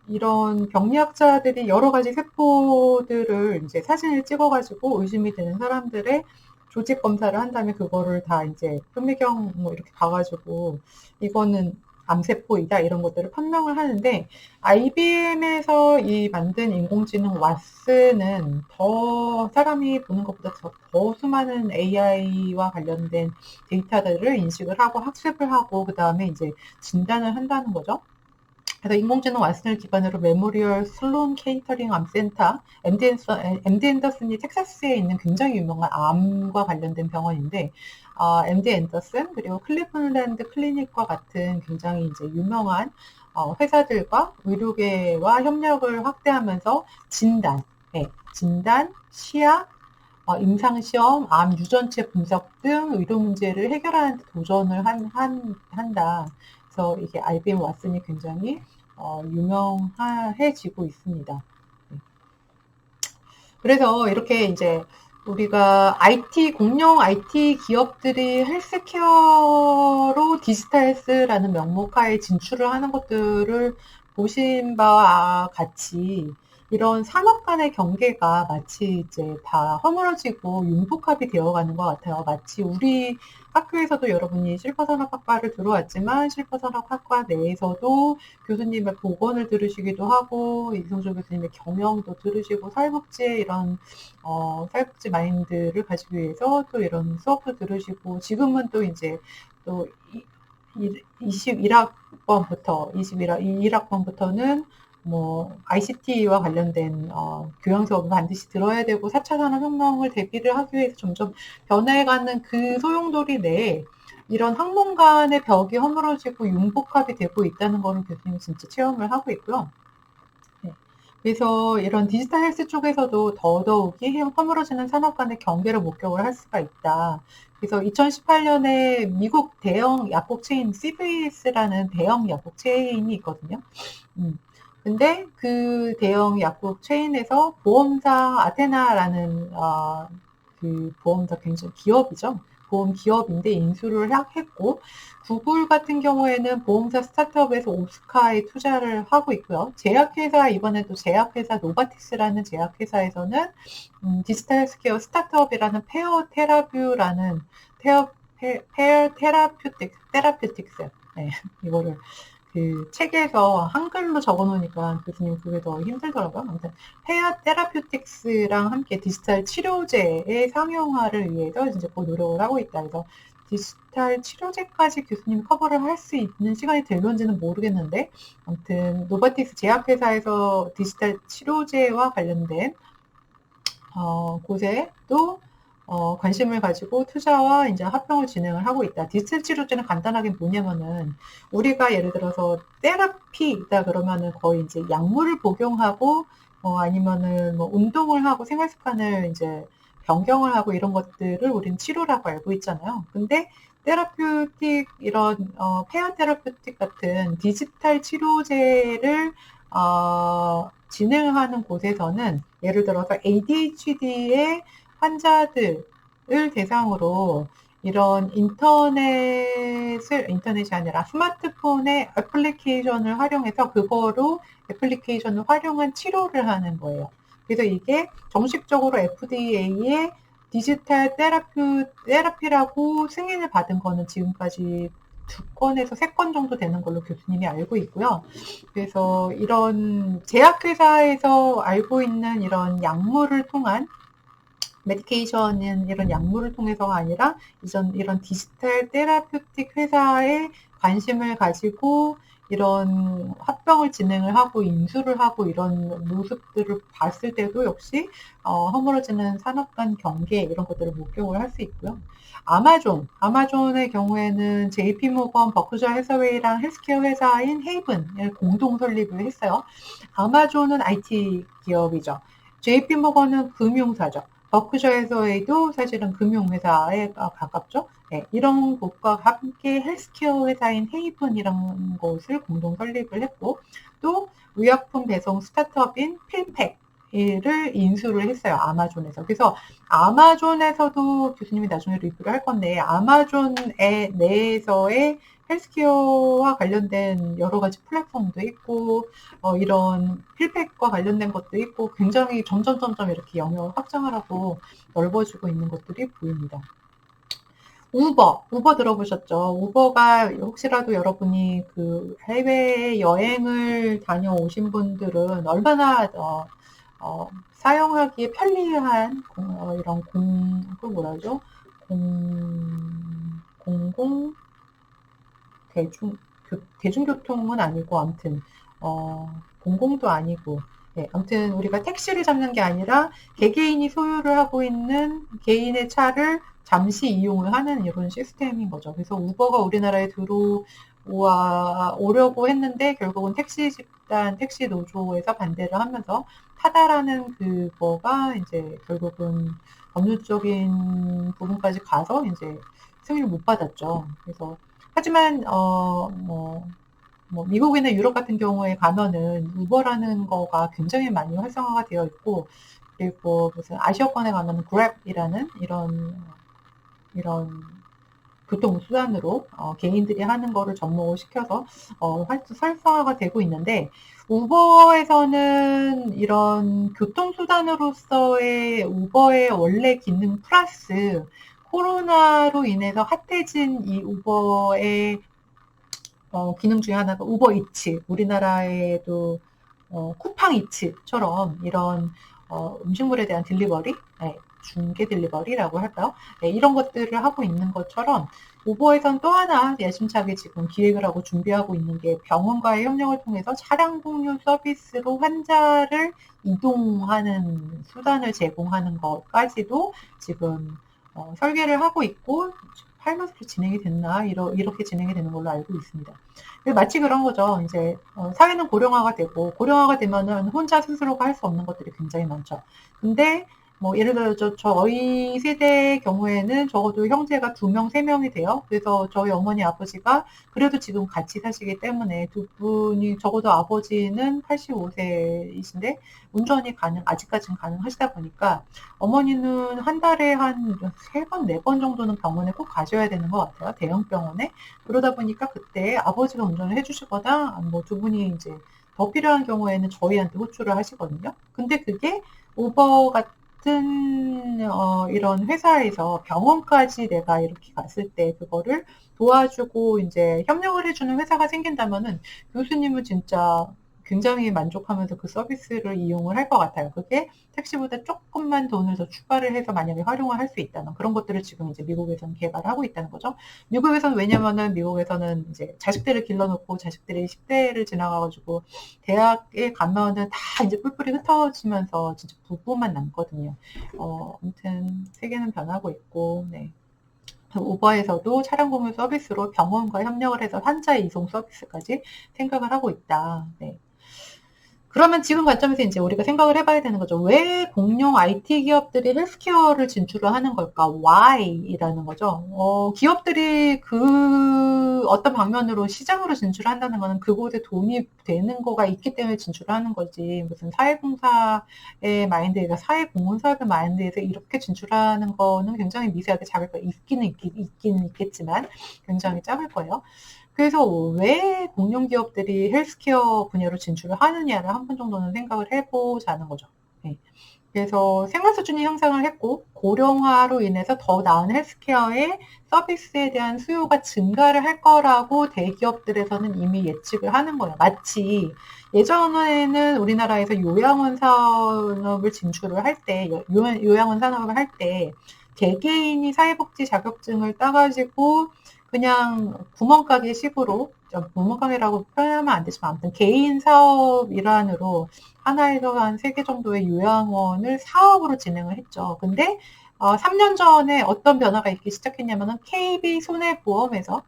이런 병리학자들이 여러 가지 세포들을 이제 사진을 찍어가지고 의심이 되는 사람들의 조직 검사를 한 다음에 그거를 다 이제 현미경 뭐 이렇게 봐가지고 이거는 암세포이다 이런 것들을 판명을 하는데 IBM에서 이 만든 인공지능 왓슨은 더 사람이 보는 것보다 더 수많은 AI와 관련된 데이터들을 인식을 하고 학습을 하고 그 다음에 이제 진단을 한다는 거죠. 그래서 인공지능 왓슨을 기반으로 메모리얼 슬론 케이터링 암센터, MD 앤더슨이 텍사스에 있는 굉장히 유명한 암과 관련된 병원인데, MD 앤더슨 그리고 클리블랜드 클리닉과 같은 굉장히 이제 유명한 회사들과 의료계와 협력을 확대하면서 진단, 시약, 임상시험, 암 유전체 분석 등 의료 문제를 해결하는 데 도전을 한다. 그래서 이게 IBM 왓슨이 굉장히 유명해지고 있습니다. 그래서 이렇게 이제 우리가 공룡 IT 기업들이 헬스케어로 디지털 헬스라는 명목하에 진출을 하는 것들을 보신 바와 같이 이런 산업 간의 경계가 마치 이제 다 허물어지고 융복합이 되어가는 것 같아요. 마치 우리 학교에서도 여러분이 실버산업학과를 들어왔지만 실버산업학과 내에서도 교수님의 보건을 들으시기도 하고 이성준 교수님의 경영도 들으시고 사회복지의 이런 사회복지 마인드를 가지기 위해서 또 이런 수업도 들으시고 지금은 또 이제 또 21학번부터는 뭐 ICT와 관련된 교양 수업을 반드시 들어야 되고 4차 산업혁명을 대비를 하기 위해서 점점 변해가는 그 소용돌이 내에 이런 학문 간의 벽이 허물어지고 융복합이 되고 있다는 거는 교수님이 진짜 체험을 하고 있고요. 네. 그래서 이런 디지털 헬스 쪽에서도 더더욱이 허물어지는 산업 간의 경계를 목격을 할 수가 있다. 그래서 2018년에 미국 대형 약국 체인 CVS라는 대형 약국 체인이 있거든요. 근데 그 대형 약국 체인에서 보험사 아테나라는 그 보험사 굉장히 기업이죠. 보험 기업인데 인수를 했고 구글 같은 경우에는 보험사 스타트업에서 오스카에 투자를 하고 있고요. 제약회사 이번에 또 제약회사 노바티스라는 제약회사에서는 디지털 헬스케어 스타트업이라는 페어 테라퓨틱스 네, 이거를 그 책에서 한글로 적어놓으니까 교수님 그게 더 힘들더라고요. 아무튼 페어 테라퓨틱스랑 함께 디지털 치료제의 상용화를 위해서 이제 그 노력을 하고 있다. 그래서 디지털 치료제까지 교수님이 커버를 할 수 있는 시간이 될런지는 모르겠는데 아무튼 노바티스 제약회사에서 디지털 치료제와 관련된 곳에 또 관심을 가지고 투자와 이제 합병을 진행을 하고 있다. 디지털 치료제는 간단하게 뭐냐면은 우리가 예를 들어서 테라피다 그러면은 거의 이제 약물을 복용하고 아니면은 뭐 운동을 하고 생활 습관을 이제 변경을 하고 이런 것들을 우리는 치료라고 알고 있잖아요. 근데 테라퓨틱 이런 페어 테라퓨틱 같은 디지털 치료제를 진행하는 곳에서는 예를 들어서 ADHD의 환자들을 대상으로 이런 인터넷이 아니라 스마트폰의 애플리케이션을 활용해서 그거로 애플리케이션을 활용한 치료를 하는 거예요. 그래서 이게 정식적으로 FDA의 디지털 테라피라고 승인을 받은 거는 지금까지 2건에서 3건 정도 되는 걸로 교수님이 알고 있고요. 그래서 이런 제약회사에서 알고 있는 이런 약물을 통한 메디케이션은 이런 약물을 통해서가 아니라 이런 디지털 테라퓨틱 회사에 관심을 가지고 이런 합병을 진행을 하고 인수를 하고 이런 모습들을 봤을 때도 역시 허물어지는 산업 간 경계 이런 것들을 목격을 할 수 있고요. 아마존의 경우에는 JP모건, 버크셔 해서웨이랑 헬스케어 회사인 헤이븐을 공동 설립을 했어요. 아마존은 IT 기업이죠. JP모건은 금융사죠. 버크셔 해서웨이도 사실은 금융회사에 가깝죠. 네, 이런 곳과 함께 헬스케어 회사인 헤이븐이라는 곳을 공동 설립을 했고, 또 의약품 배송 스타트업인 필팩을 인수를 했어요. 아마존에서. 그래서 아마존에서도 교수님이 나중에 리뷰를 할 건데, 아마존의 내에서의 헬스케어와 관련된 여러 가지 플랫폼도 있고, 이런 필팩과 관련된 것도 있고, 굉장히 점점 이렇게 영역을 확장을 하고 넓어지고 있는 것들이 보입니다. 우버 들어보셨죠? 우버가 혹시라도 여러분이 그 해외 여행을 다녀오신 분들은 얼마나 사용하기에 편리한 이런 공공 대중교통은 아니고 아무튼 공공도 아니고 네, 아무튼 우리가 택시를 잡는 게 아니라 개개인이 소유를 하고 있는 개인의 차를 잠시 이용을 하는 이런 시스템인 거죠. 그래서 우버가 우리나라에 들어오려고 했는데 결국은 택시 집단, 택시 노조에서 반대를 하면서 타다라는 그거가 이제 결국은 법률적인 부분까지 가서 이제 승인을 못 받았죠. 그래서 하지만 미국이나 유럽 같은 경우에 가면은 우버라는 거가 굉장히 많이 활성화가 되어 있고, 그리고 무슨 아시아권에 가면은 그랩이라는 이런 교통수단으로 개인들이 하는 거를 접목을 시켜서 활성화가 되고 있는데, 우버에서는 이런 교통수단으로서의 우버의 원래 기능 플러스 코로나로 인해서 핫해진 이 우버의 기능 중에 하나가 우버이츠, 우리나라에도 쿠팡이츠처럼 이런 음식물에 대한 딜리버리, 네, 중개 딜리버리라고 할까요? 네, 이런 것들을 하고 있는 것처럼 우버에선 또 하나 야심차게 지금 기획을 하고 준비하고 있는 게 병원과의 협력을 통해서 차량 공유 서비스로 환자를 이동하는 수단을 제공하는 것까지도 지금 설계를 하고 있고 파일럿으로 진행이 됐나 이렇게 진행이 되는 걸로 알고 있습니다. 마치 그런 거죠. 이제 사회는 고령화가 되고 고령화가 되면은 혼자 스스로가 할 수 없는 것들이 굉장히 많죠. 근데 뭐 예를 들어 저희 세대의 경우에는 적어도 형제가 2명, 3명이 돼요. 그래서 저희 어머니, 아버지가 그래도 지금 같이 사시기 때문에 두 분이, 적어도 아버지는 85세이신데 운전이 아직까지는 가능하시다 보니까 어머니는 한 달에 한 3번, 4번 정도는 병원에 꼭 가셔야 되는 것 같아요. 대형 병원에. 그러다 보니까 그때 아버지가 운전을 해주시거나 뭐 두 분이 이제 더 필요한 경우에는 저희한테 호출을 하시거든요. 근데 그게 우버 같은 이런 회사에서 병원까지 내가 이렇게 갔을 때 그거를 도와주고 이제 협력을 해주는 회사가 생긴다면은 교수님은 진짜 굉장히 만족하면서 그 서비스를 이용을 할 것 같아요. 그게 택시보다 조금만 돈을 더 추가를 해서 만약에 활용을 할 수 있다는 그런 것들을 지금 이제 미국에서는 개발하고 있다는 거죠. 미국에서는 왜냐면은 미국에서는 이제 자식들을 길러놓고 자식들이 10대를 지나가가지고 대학에 가면은 다 이제 뿔뿔이 흩어지면서 진짜 부부만 남거든요. 아무튼 세계는 변하고 있고, 네. 우버에서도 차량 공유 서비스로 병원과 협력을 해서 환자 이송 서비스까지 생각을 하고 있다. 네. 그러면 지금 관점에서 이제 우리가 생각을 해봐야 되는 거죠. 왜 공룡 IT 기업들이 헬스케어를 진출을 하는 걸까? Why이라는 거죠. 기업들이 그 어떤 방면으로 시장으로 진출한다는 거는 그곳에 돈이 되는 거가 있기 때문에 진출을 하는 거지. 무슨 사회봉사의 마인드에서 사회공헌사업의 마인드에서 이렇게 진출하는 거는 굉장히 미세하게 작을 거예요. 있긴 있겠지만 굉장히 작을 거예요. 그래서 왜 공룡 기업들이 헬스케어 분야로 진출을 하느냐를 한 번 정도는 생각을 해보자는 거죠. 네. 그래서 생활 수준이 향상을 했고 고령화로 인해서 더 나은 헬스케어의 서비스에 대한 수요가 증가를 할 거라고 대기업들에서는 이미 예측을 하는 거예요. 마치 예전에는 우리나라에서 요양원 산업을 진출을 할 때, 요양원 산업을 할 때 개개인이 사회복지 자격증을 따가지고 그냥 구멍가게 식으로, 구멍가게라고 표현하면 안 되지만 아무튼 개인 사업 일환으로 하나에서 한 3개 정도의 요양원을 사업으로 진행을 했죠. 근데 3년 전에 어떤 변화가 있기 시작했냐면은 KB손해보험에서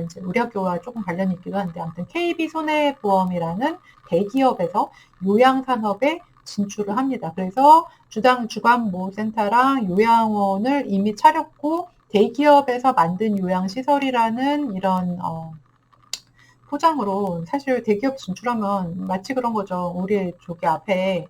이제 우리 학교와 조금 관련이 있기도 한데 아무튼 KB손해보험이라는 대기업에서 요양산업에 진출을 합니다. 그래서 주간보호센터랑 요양원을 이미 차렸고 대기업에서 만든 요양시설이라는 이런 포장으로 사실 대기업 진출하면 마치 그런 거죠. 우리 저기 앞에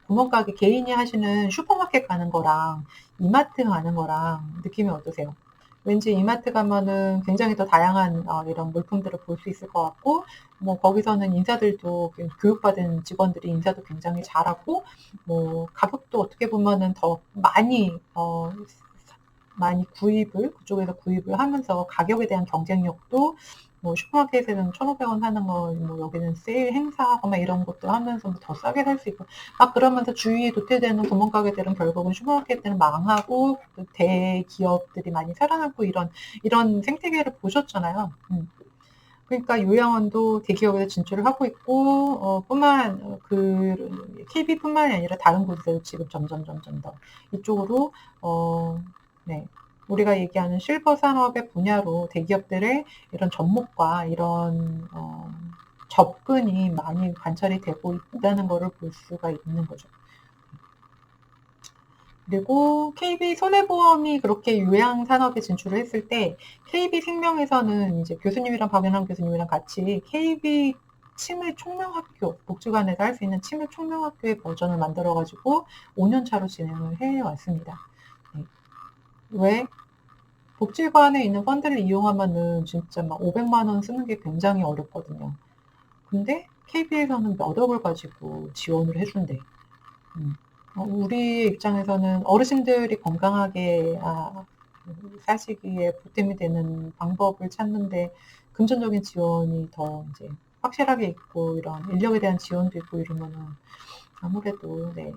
구멍가게 개인이 하시는 슈퍼마켓 가는 거랑 이마트 가는 거랑 느낌이 어떠세요? 왠지 이마트 가면은 굉장히 더 다양한 이런 물품들을 볼 수 있을 것 같고 뭐 거기서는 인사들도 교육받은 직원들이 인사도 굉장히 잘하고 뭐 가격도 어떻게 보면은 더 많이 그쪽에서 구입을 하면서 가격에 대한 경쟁력도 뭐 슈퍼마켓에서는 1,500원 사는 거, 뭐 여기는 세일 행사하고 막 이런 것도 하면서 더 싸게 살 수 있고 막 그러면서 주위에 도태되는 구멍가게들은 결국은 슈퍼마켓들은 망하고 대기업들이 많이 살아남고 이런 생태계를 보셨잖아요. 그러니까 요양원도 대기업에서 진출을 하고 있고 KB뿐만이 아니라 다른 곳에서도 지금 점점 더 이쪽으로 네. 우리가 얘기하는 실버 산업의 분야로 대기업들의 이런 접목과 이런 접근이 많이 관찰이 되고 있다는 것을 볼 수가 있는 거죠. 그리고 KB손해보험이 그렇게 요양 산업에 진출을 했을 때 KB생명에서는 이제 박연남 교수님이랑 같이 KB 치매 총명학교, 복지관에서 할 수 있는 치매 총명학교의 버전을 만들어가지고 5년 차로 진행을 해왔습니다. 왜? 복지관에 있는 펀드를 이용하면은 진짜 막 500만 원 쓰는 게 굉장히 어렵거든요. 근데 KB에서는 몇 억을 가지고 지원을 해준대. 우리 입장에서는 어르신들이 건강하게 사시기에 보탬이 되는 방법을 찾는데 금전적인 지원이 더 이제 확실하게 있고 이런 인력에 대한 지원도 있고 이러면은 아무래도 네.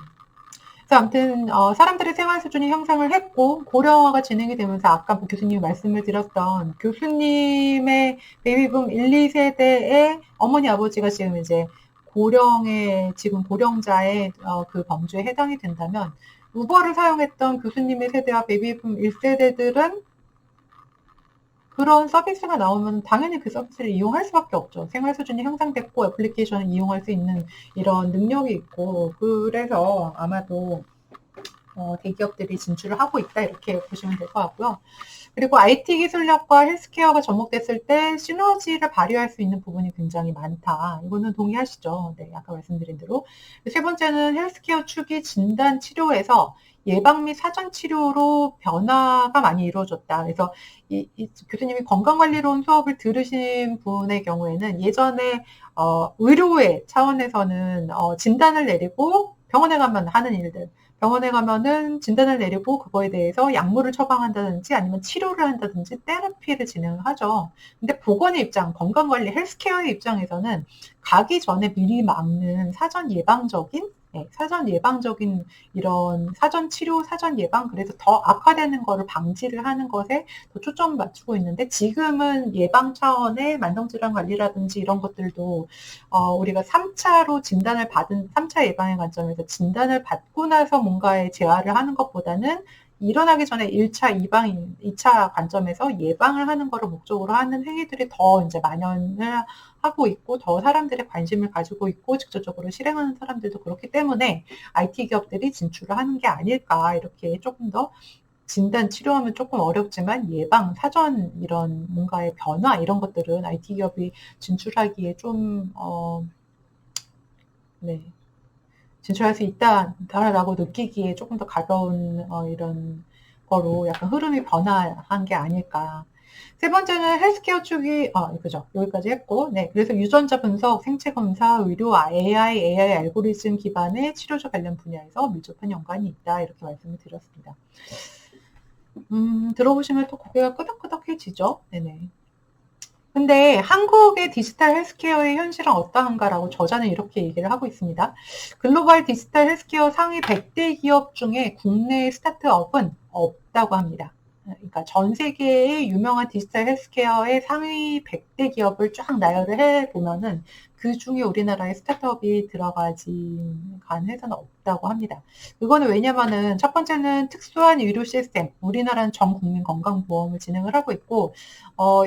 아무튼 사람들의 생활 수준이 향상을 했고 고령화가 진행이 되면서 아까 교수님이 말씀을 드렸던 교수님의 베이비붐 1, 2세대의 어머니 아버지가 지금 이제 지금 고령자의 그 범주에 해당이 된다면 우버를 사용했던 교수님의 세대와 베이비붐 1세대들은 그런 서비스가 나오면 당연히 그 서비스를 이용할 수밖에 없죠. 생활 수준이 향상됐고 애플리케이션을 이용할 수 있는 이런 능력이 있고 그래서 아마도 대기업들이 진출을 하고 있다 이렇게 보시면 될 것 같고요. 그리고 IT 기술력과 헬스케어가 접목됐을 때 시너지를 발휘할 수 있는 부분이 굉장히 많다. 이거는 동의하시죠? 네, 아까 말씀드린 대로. 세 번째는 헬스케어 축이 진단 치료에서 예방 및 사전 치료로 변화가 많이 이루어졌다. 그래서 이 교수님이 건강관리론 수업을 들으신 분의 경우에는 예전에 의료의 차원에서는 진단을 내리고 병원에 가면 하는 일들, 병원에 가면은 진단을 내리고 그거에 대해서 약물을 처방한다든지 아니면 치료를 한다든지 테라피를 진행을 하죠. 근데 보건의 입장, 건강관리, 헬스케어의 입장에서는 가기 전에 미리 막는 사전 예방적인 이런 사전 치료, 사전 예방, 그래서 더 악화되는 거를 방지를 하는 것에 더 초점을 맞추고 있는데 지금은 예방 차원의 만성질환 관리라든지 이런 것들도 우리가 3차 예방의 관점에서 진단을 받고 나서 뭔가의 재활을 하는 것보다는 일어나기 전에 1차, 2차 관점에서 예방을 하는 거를 목적으로 하는 행위들이 더 이제 만연을 하고 있고 더 사람들의 관심을 가지고 있고 직접적으로 실행하는 사람들도 그렇기 때문에 IT 기업들이 진출을 하는 게 아닐까 이렇게 조금 더 진단 치료하면 조금 어렵지만 예방, 사전 이런 뭔가의 변화 이런 것들은 IT 기업이 진출하기에 좀 네, 진출할 수 있다라고 느끼기에 조금 더 가벼운 이런 거로 약간 흐름이 변화한 게 아닐까. 세 번째는 헬스케어 쪽이 그죠. 여기까지 했고, 네. 그래서 유전자 분석, 생체 검사, 의료, AI 알고리즘 기반의 치료조 관련 분야에서 밀접한 연관이 있다. 이렇게 말씀을 드렸습니다. 들어보시면 또 고개가 끄덕끄덕해지죠. 네네. 근데 한국의 디지털 헬스케어의 현실은 어떠한가라고 저자는 이렇게 얘기를 하고 있습니다. 글로벌 디지털 헬스케어 상위 100대 기업 중에 국내 스타트업은 없다고 합니다. 그러니까 전 세계의 유명한 디지털 헬스케어의 상위 100대 기업을 쫙 나열을 해보면은 그 중에 우리나라의 스타트업이 간 회사는 없다고 합니다. 그거는 왜냐면은 첫 번째는 특수한 의료 시스템, 우리나라는 전 국민 건강보험을 진행을 하고 있고,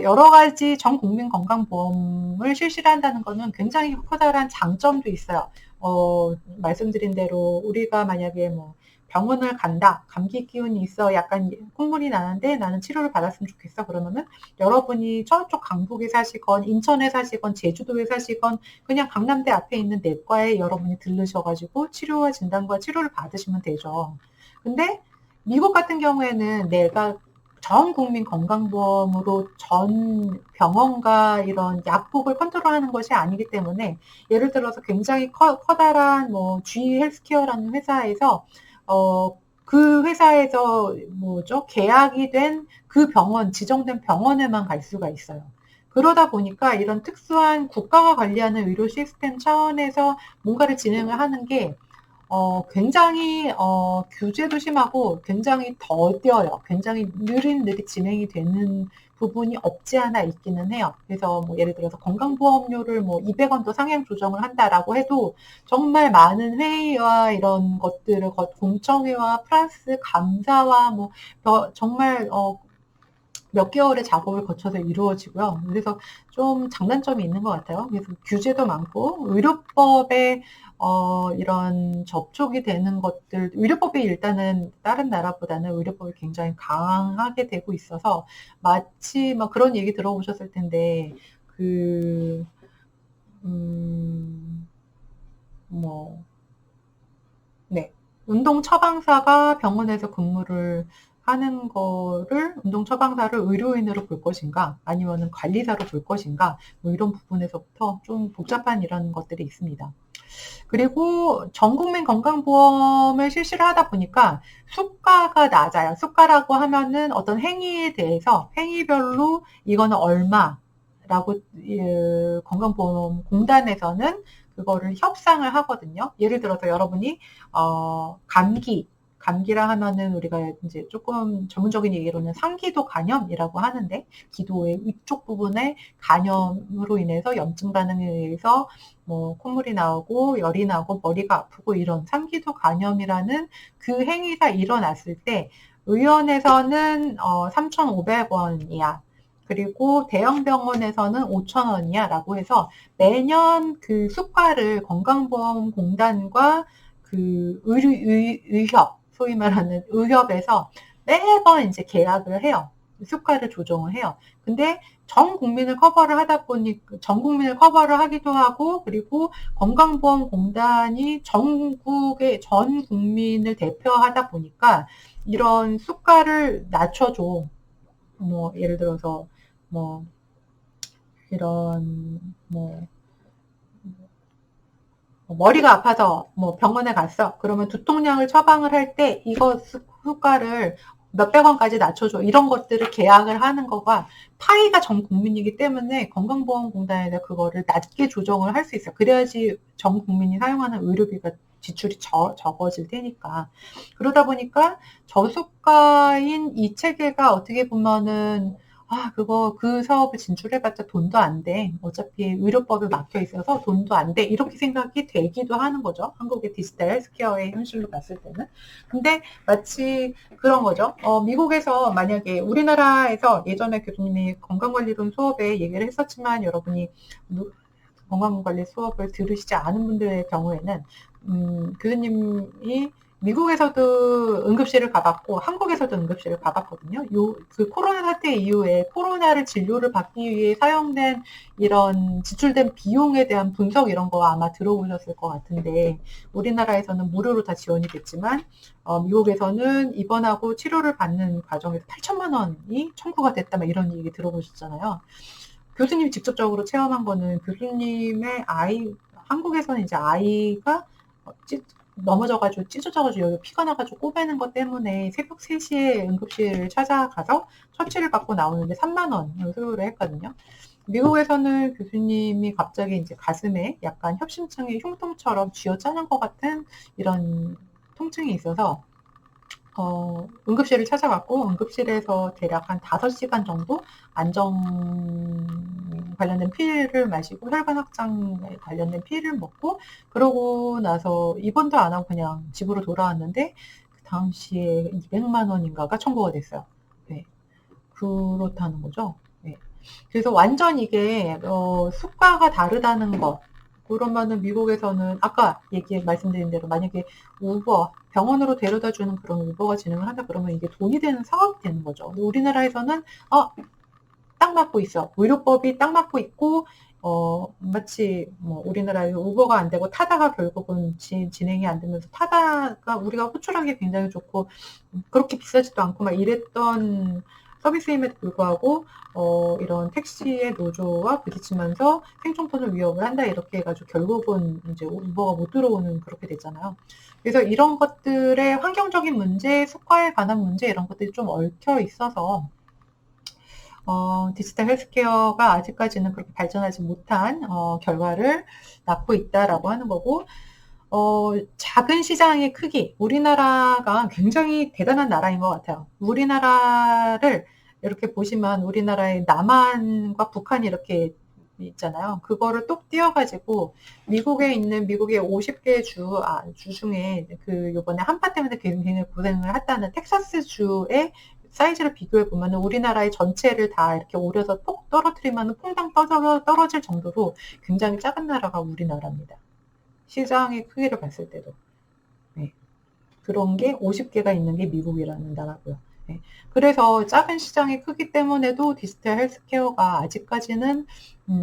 여러 가지 전 국민 건강보험을 실시를 한다는 거는 굉장히 커다란 장점도 있어요. 말씀드린 대로 우리가 만약에 뭐 병원을 간다, 감기 기운이 있어, 약간 콧물이 나는데 나는 치료를 받았으면 좋겠어. 그러면은 여러분이 저쪽 강북에 사시건, 인천에 사시건, 제주도에 사시건, 그냥 강남대 앞에 있는 내과에 여러분이 들르셔가지고 치료와 진단과 치료를 받으시면 되죠. 근데 미국 같은 경우에는 내가 전 국민 건강보험으로 전 병원과 이런 약국을 컨트롤하는 것이 아니기 때문에 예를 들어서 굉장히 커다란 뭐 G 헬스케어라는 회사에서 그 회사에서 계약이 된 그 병원, 지정된 병원에만 갈 수가 있어요. 그러다 보니까 이런 특수한 국가가 관리하는 의료 시스템 차원에서 뭔가를 진행을 하는 게 굉장히 규제도 심하고 굉장히 더뎌요. 굉장히 느릿느릿 진행이 되는 부분이 없지 않아 있기는 해요. 그래서 뭐 예를 들어서 건강보험료를 뭐 200원도 상향 조정을 한다라고 해도 정말 많은 회의와 이런 것들을 공청회와 플러스 감사와 뭐 정말 몇 개월의 작업을 거쳐서 이루어지고요. 그래서 좀 장단점이 있는 것 같아요. 그래서 규제도 많고 의료법에 이런 접촉이 되는 것들, 의료법이 일단은 다른 나라보다는 의료법이 굉장히 강하게 되고 있어서 마치 막 그런 얘기 들어보셨을 텐데 운동 처방사가 병원에서 근무를 하는 거를 운동 처방사를 의료인으로 볼 것인가 아니면은 관리사로 볼 것인가 뭐 이런 부분에서부터 좀 복잡한 이런 것들이 있습니다. 그리고 전국민 건강보험을 실시를 하다 보니까 수가가 낮아요. 수가라고 하면은 어떤 행위에 대해서 행위별로 이거는 얼마라고 건강보험공단에서는 그거를 협상을 하거든요. 예를 들어서 여러분이 감기라 하면은 우리가 이제 조금 전문적인 얘기로는 상기도 간염이라고 하는데 기도의 위쪽 부분에 간염으로 인해서 염증 반응에 의해서 뭐 콧물이 나오고 열이 나고 머리가 아프고 이런 상기도 간염이라는 그 행위가 일어났을 때 의원에서는 3,500원이야. 그리고 대형 병원에서는 5,000원이야 라고 해서 매년 그 수가를 건강보험공단과 그 의협 소위 말하는 의협에서 매번 이제 계약을 해요. 수가를 조정을 해요. 근데 전 국민을 커버를 하다 보니 전 국민을 커버를 하기도 하고 그리고 건강보험공단이 전국의 전 국민을 대표하다 보니까 이런 수가를 낮춰줘. 뭐 예를 들어서 뭐 이런 머리가 아파서 뭐 병원에 갔어. 그러면 두통약을 처방을 할 때 이거 수가를 몇백 원까지 낮춰줘. 이런 것들을 계약을 하는 거가 파이가 전 국민이기 때문에 건강보험공단에서 그거를 낮게 조정을 할 수 있어요. 그래야지 전 국민이 사용하는 의료비가 지출이 적어질 테니까. 그러다 보니까 저수가인 이 체계가 어떻게 보면은 그 사업을 진출해봤자 돈도 안 돼. 어차피 의료법에 막혀 있어서 돈도 안 돼. 이렇게 생각이 되기도 하는 거죠. 한국의 디지털 헬스케어의 현실로 봤을 때는. 근데 마치 그런 거죠. 미국에서 만약에 우리나라에서 예전에 교수님이 건강관리론 수업에 얘기를 했었지만 여러분이 건강관리 수업을 들으시지 않은 분들의 경우에는 교수님이 미국에서도 응급실을 가봤고 한국에서도 응급실을 가봤거든요. 그 코로나 사태 이후에 코로나를 진료를 받기 위해 사용된 이런 지출된 비용에 대한 분석 이런 거 아마 들어보셨을 것 같은데 우리나라에서는 무료로 다 지원이 됐지만 미국에서는 입원하고 치료를 받는 과정에서 8천만 원이 청구가 됐다 막 이런 얘기 들어보셨잖아요. 교수님이 직접적으로 체험한 거는 교수님의 한국에서는 이제 아이가 넘어져가지고 찢어져가지고 여기 피가 나가지고 꼬매는 것 때문에 새벽 3시에 응급실을 찾아가서 처치를 받고 나오는데 3만 원을 소요를 했거든요. 미국에서는 교수님이 갑자기 이제 가슴에 약간 협심증의 흉통처럼 쥐어짜는 것 같은 이런 통증이 있어서 응급실을 찾아갔고 응급실에서 대략 한 5시간 정도 안정 관련된 피를 마시고 혈관 확장에 관련된 피를 먹고 그러고 나서 입원도 안 하고 그냥 집으로 돌아왔는데 그 당시에 200만 원인가가 청구가 됐어요. 네. 그렇다는 거죠. 네. 그래서 완전 이게 수가가 다르다는 거. 그러면은 미국에서는 아까 말씀드린 대로 만약에 우버 병원으로 데려다 주는 그런 우버가 진행을 한다 그러면 이게 돈이 되는 사업이 되는 거죠. 근데 우리나라에서는 딱 맞고 있어. 의료법이 딱 맞고 있고 마치 뭐 우리나라에서 우버가 안 되고 타다가 결국은 진행이 안 되면서 타다가 우리가 호출하기 굉장히 좋고 그렇게 비싸지도 않고 막 이랬던 서비스임에도 불구하고 이런 택시의 노조와 부딪히면서 생존권을 위협을 한다 이렇게 해가지고 결국은 이제 우버가 못 들어오는 그렇게 됐잖아요. 그래서 이런 것들의 환경적인 문제, 수가에 관한 문제 이런 것들이 좀 얽혀 있어서 디지털 헬스케어가 아직까지는 그렇게 발전하지 못한 결과를 낳고 있다라고 하는 거고 작은 시장의 크기, 우리나라가 굉장히 대단한 나라인 것 같아요. 우리나라를 이렇게 보시면 우리나라의 남한과 북한이 이렇게 있잖아요. 그거를 똑 띄어가지고 미국에 있는 미국의 50개 주 중에 요번에 한파 때문에 굉장히 고생을 했다는 텍사스 주의 사이즈를 비교해 보면 우리나라의 전체를 다 이렇게 오려서 톡 떨어뜨리면 퐁당 떨어질 정도로 굉장히 작은 나라가 우리나라입니다. 시장의 크기를 봤을 때도. 네. 그런 게 50개가 있는 게 미국이라는 나라고요. 네. 그래서 작은 시장의 크기 때문에도 디지털 헬스케어가 아직까지는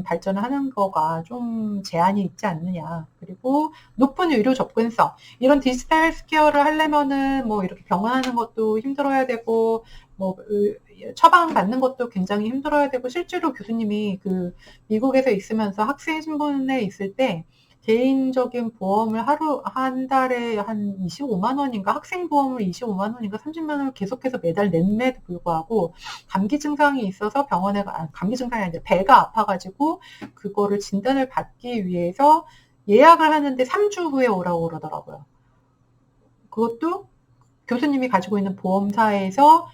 발전을 하는 거가 좀 제한이 있지 않느냐. 그리고 높은 의료 접근성. 이런 디지털 헬스케어를 하려면은 뭐 이렇게 병원하는 것도 힘들어야 되고 뭐 처방 받는 것도 굉장히 힘들어야 되고 실제로 교수님이 미국에서 있으면서 학생 신분에 있을 때 개인적인 보험을 한 달에 한 25만 원인가 학생 보험을 25만 원인가 30만 원을 계속해서 매달 냈음에도 불구하고 감기 증상이 있어서 감기 증상이 아니라 배가 아파가지고 그거를 진단을 받기 위해서 예약을 하는데 3주 후에 오라고 그러더라고요. 그것도 교수님이 가지고 있는 보험사에서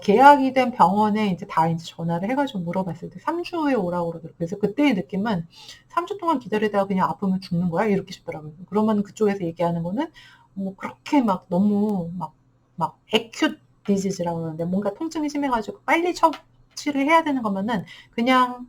계약이 된 병원에 이제 전화를 해가지고 물어봤을 때 3주 후에 오라고 그러더라고요. 그래서 그때의 느낌은 3주 동안 기다리다가 그냥 아프면 죽는 거야? 이렇게 싶더라고요. 그러면 그쪽에서 얘기하는 거는 뭐 그렇게 막 너무 막 acute disease라고 그러는데 뭔가 통증이 심해가지고 빨리 처치를 해야 되는 거면은 그냥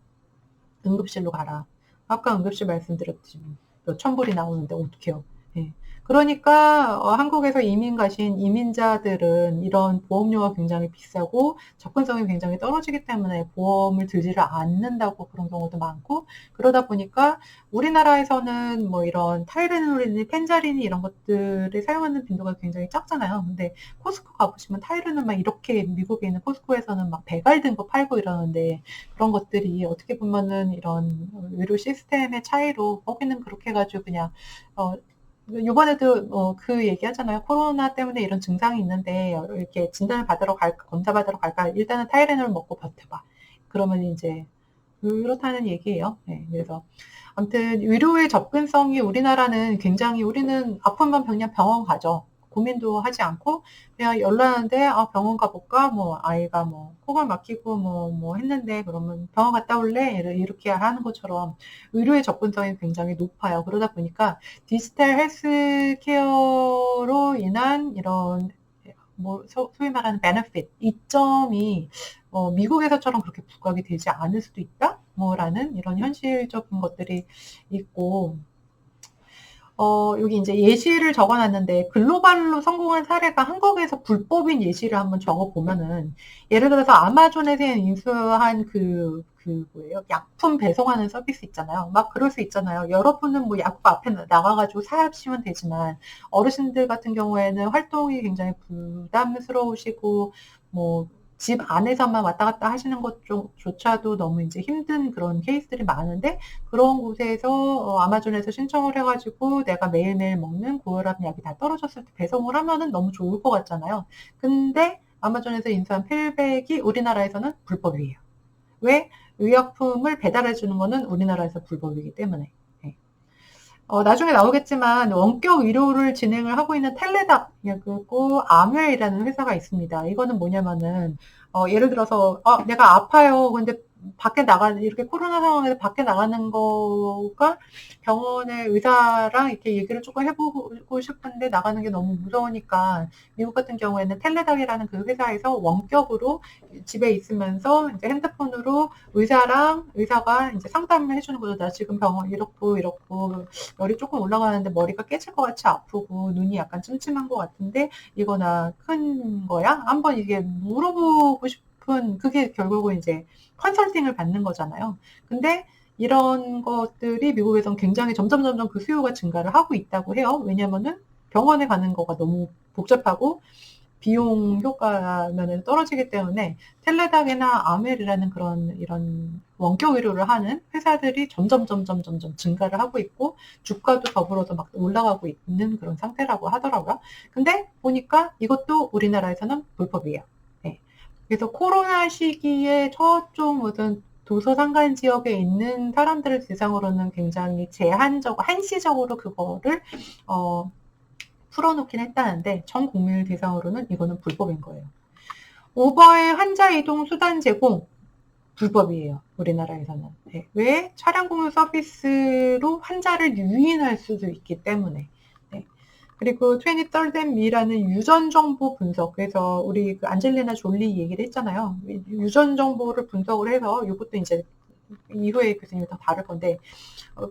응급실로 가라. 아까 응급실 말씀드렸지. 몇천 불이 나오는데 어떡해요. 네. 그러니까 한국에서 이민 가신 이민자들은 이런 보험료가 굉장히 비싸고 접근성이 굉장히 떨어지기 때문에 보험을 들지를 않는다고 그런 경우도 많고 그러다 보니까 우리나라에서는 뭐 이런 타이레놀이니 펜자린이 이런 것들을 사용하는 빈도가 굉장히 작잖아요. 근데 코스코 가보시면 타이레놀 막 이렇게 미국에 있는 코스코에서는 막 배갈든 거 팔고 이러는데 그런 것들이 어떻게 보면은 이런 의료 시스템의 차이로 거기는 그렇게 해가지고 그냥 이번에도 그 얘기 하잖아요. 코로나 때문에 이런 증상이 있는데 이렇게 진단을 받으러 갈까 검사 받으러 갈까 일단은 타이레놀 먹고 버텨봐. 그러면 이제 그렇다는 얘기예요. 네, 그래서 아무튼 의료의 접근성이 우리나라는 굉장히 우리는 아프면 그냥 병원 가죠. 고민도 하지 않고 그냥 연락하는데 병원 가볼까? 뭐 아이가 뭐 코가 막히고 뭐 했는데 그러면 병원 갔다 올래? 이렇게 하는 것처럼 의료의 접근성이 굉장히 높아요. 그러다 보니까 디지털 헬스케어로 인한 이런 뭐 소위 말하는 베네핏 이점이 미국에서처럼 그렇게 부각이 되지 않을 수도 있다? 뭐라는 이런 현실적인 것들이 있고, 여기 이제 예시를 적어놨는데 글로벌로 성공한 사례가 한국에서 불법인 예시를 한번 적어보면은, 예를 들어서 아마존에서 인수한 뭐예요? 약품 배송하는 서비스 있잖아요. 막 그럴 수 있잖아요. 여러분은 뭐 약국 앞에 나가가지고 사시면 되지만, 어르신들 같은 경우에는 활동이 굉장히 부담스러우시고, 뭐, 집 안에서만 왔다 갔다 하시는 것조차도 너무 이제 힘든 그런 케이스들이 많은데, 그런 곳에서 아마존에서 신청을 해가지고 내가 매일매일 먹는 고혈압 약이 다 떨어졌을 때 배송을 하면은 너무 좋을 것 같잖아요. 근데 아마존에서 인수한 필백이 우리나라에서는 불법이에요. 왜? 의약품을 배달해 주는 거는 우리나라에서 불법이기 때문에. 네. 나중에 나오겠지만 원격 의료를 진행을 하고 있는 텔레닥이고 아멜이라는 회사가 있습니다. 이거는 뭐냐면은 예를 들어서 내가 아파요. 근데 밖에 이렇게 코로나 상황에서 밖에 나가는 거가 병원의 의사랑 이렇게 얘기를 조금 해보고 싶은데 나가는 게 너무 무서우니까, 미국 같은 경우에는 텔레닥이라는 그 회사에서 원격으로 집에 있으면서 이제 핸드폰으로 의사가 이제 상담을 해주는 거죠. 나 지금 병원 이렇고 열이 조금 올라가는데 머리가 깨질 것 같이 아프고 눈이 약간 찜찜한 것 같은데 이거나 큰 거야? 한번 이게 물어보고 싶은, 그게 결국은 이제 컨설팅을 받는 거잖아요. 근데 이런 것들이 미국에서는 굉장히 점점 그 수요가 증가를 하고 있다고 해요. 왜냐면은 병원에 가는 거가 너무 복잡하고 비용 효과는 떨어지기 때문에 텔레닥이나 아멜이라는 이런 원격 의료를 하는 회사들이 점점 증가를 하고 있고, 주가도 더불어서 막 올라가고 있는 그런 상태라고 하더라고요. 근데 보니까 이것도 우리나라에서는 불법이에요. 그래서 코로나 시기에 저쪽 무슨 도서상관 지역에 있는 사람들을 대상으로는 굉장히 한시적으로 그거를 풀어놓긴 했다는데, 전 국민을 대상으로는 이거는 불법인 거예요. 우버의 환자 이동 수단 제공 불법이에요. 우리나라에서는. 네. 왜? 차량 공유 서비스로 환자를 유인할 수도 있기 때문에. 그리고 23rd and me라는 유전 정보 분석. 그래서 우리 안젤리나 졸리 얘기를 했잖아요. 유전 정보를 분석을 해서, 이것도 이제 이후에 교수님이 더 다룰 건데,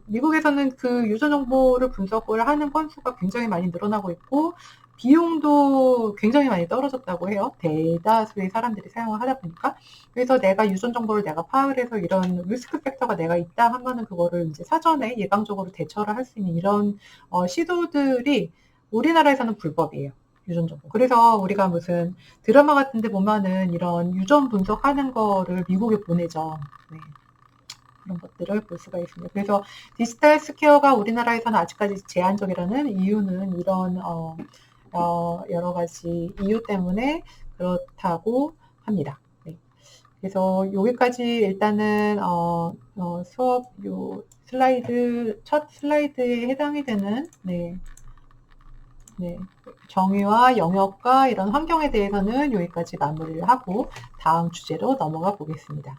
미국에서는 그 유전 정보를 분석을 하는 건수가 굉장히 많이 늘어나고 있고, 비용도 굉장히 많이 떨어졌다고 해요. 대다수의 사람들이 사용을 하다 보니까. 그래서 내가 유전 정보를 내가 파악을 해서 이런 리스크 팩터가 내가 있다 하면은 그거를 이제 사전에 예방적으로 대처를 할 수 있는 이런 시도들이 우리나라에서는 불법이에요. 유전 정보. 그래서 우리가 무슨 드라마 같은 데 보면은 이런 유전 분석하는 거를 미국에 보내죠. 네. 그런 것들을 볼 수가 있습니다. 그래서 디지털 스퀘어가 우리나라에서는 아직까지 제한적이라는 이유는 이런 여러 가지 이유 때문에 그렇다고 합니다. 네. 그래서 여기까지 일단은 수업 첫 슬라이드에 해당이 되는 정의와 영역과 이런 환경에 대해서는 여기까지 마무리를 하고 다음 주제로 넘어가 보겠습니다.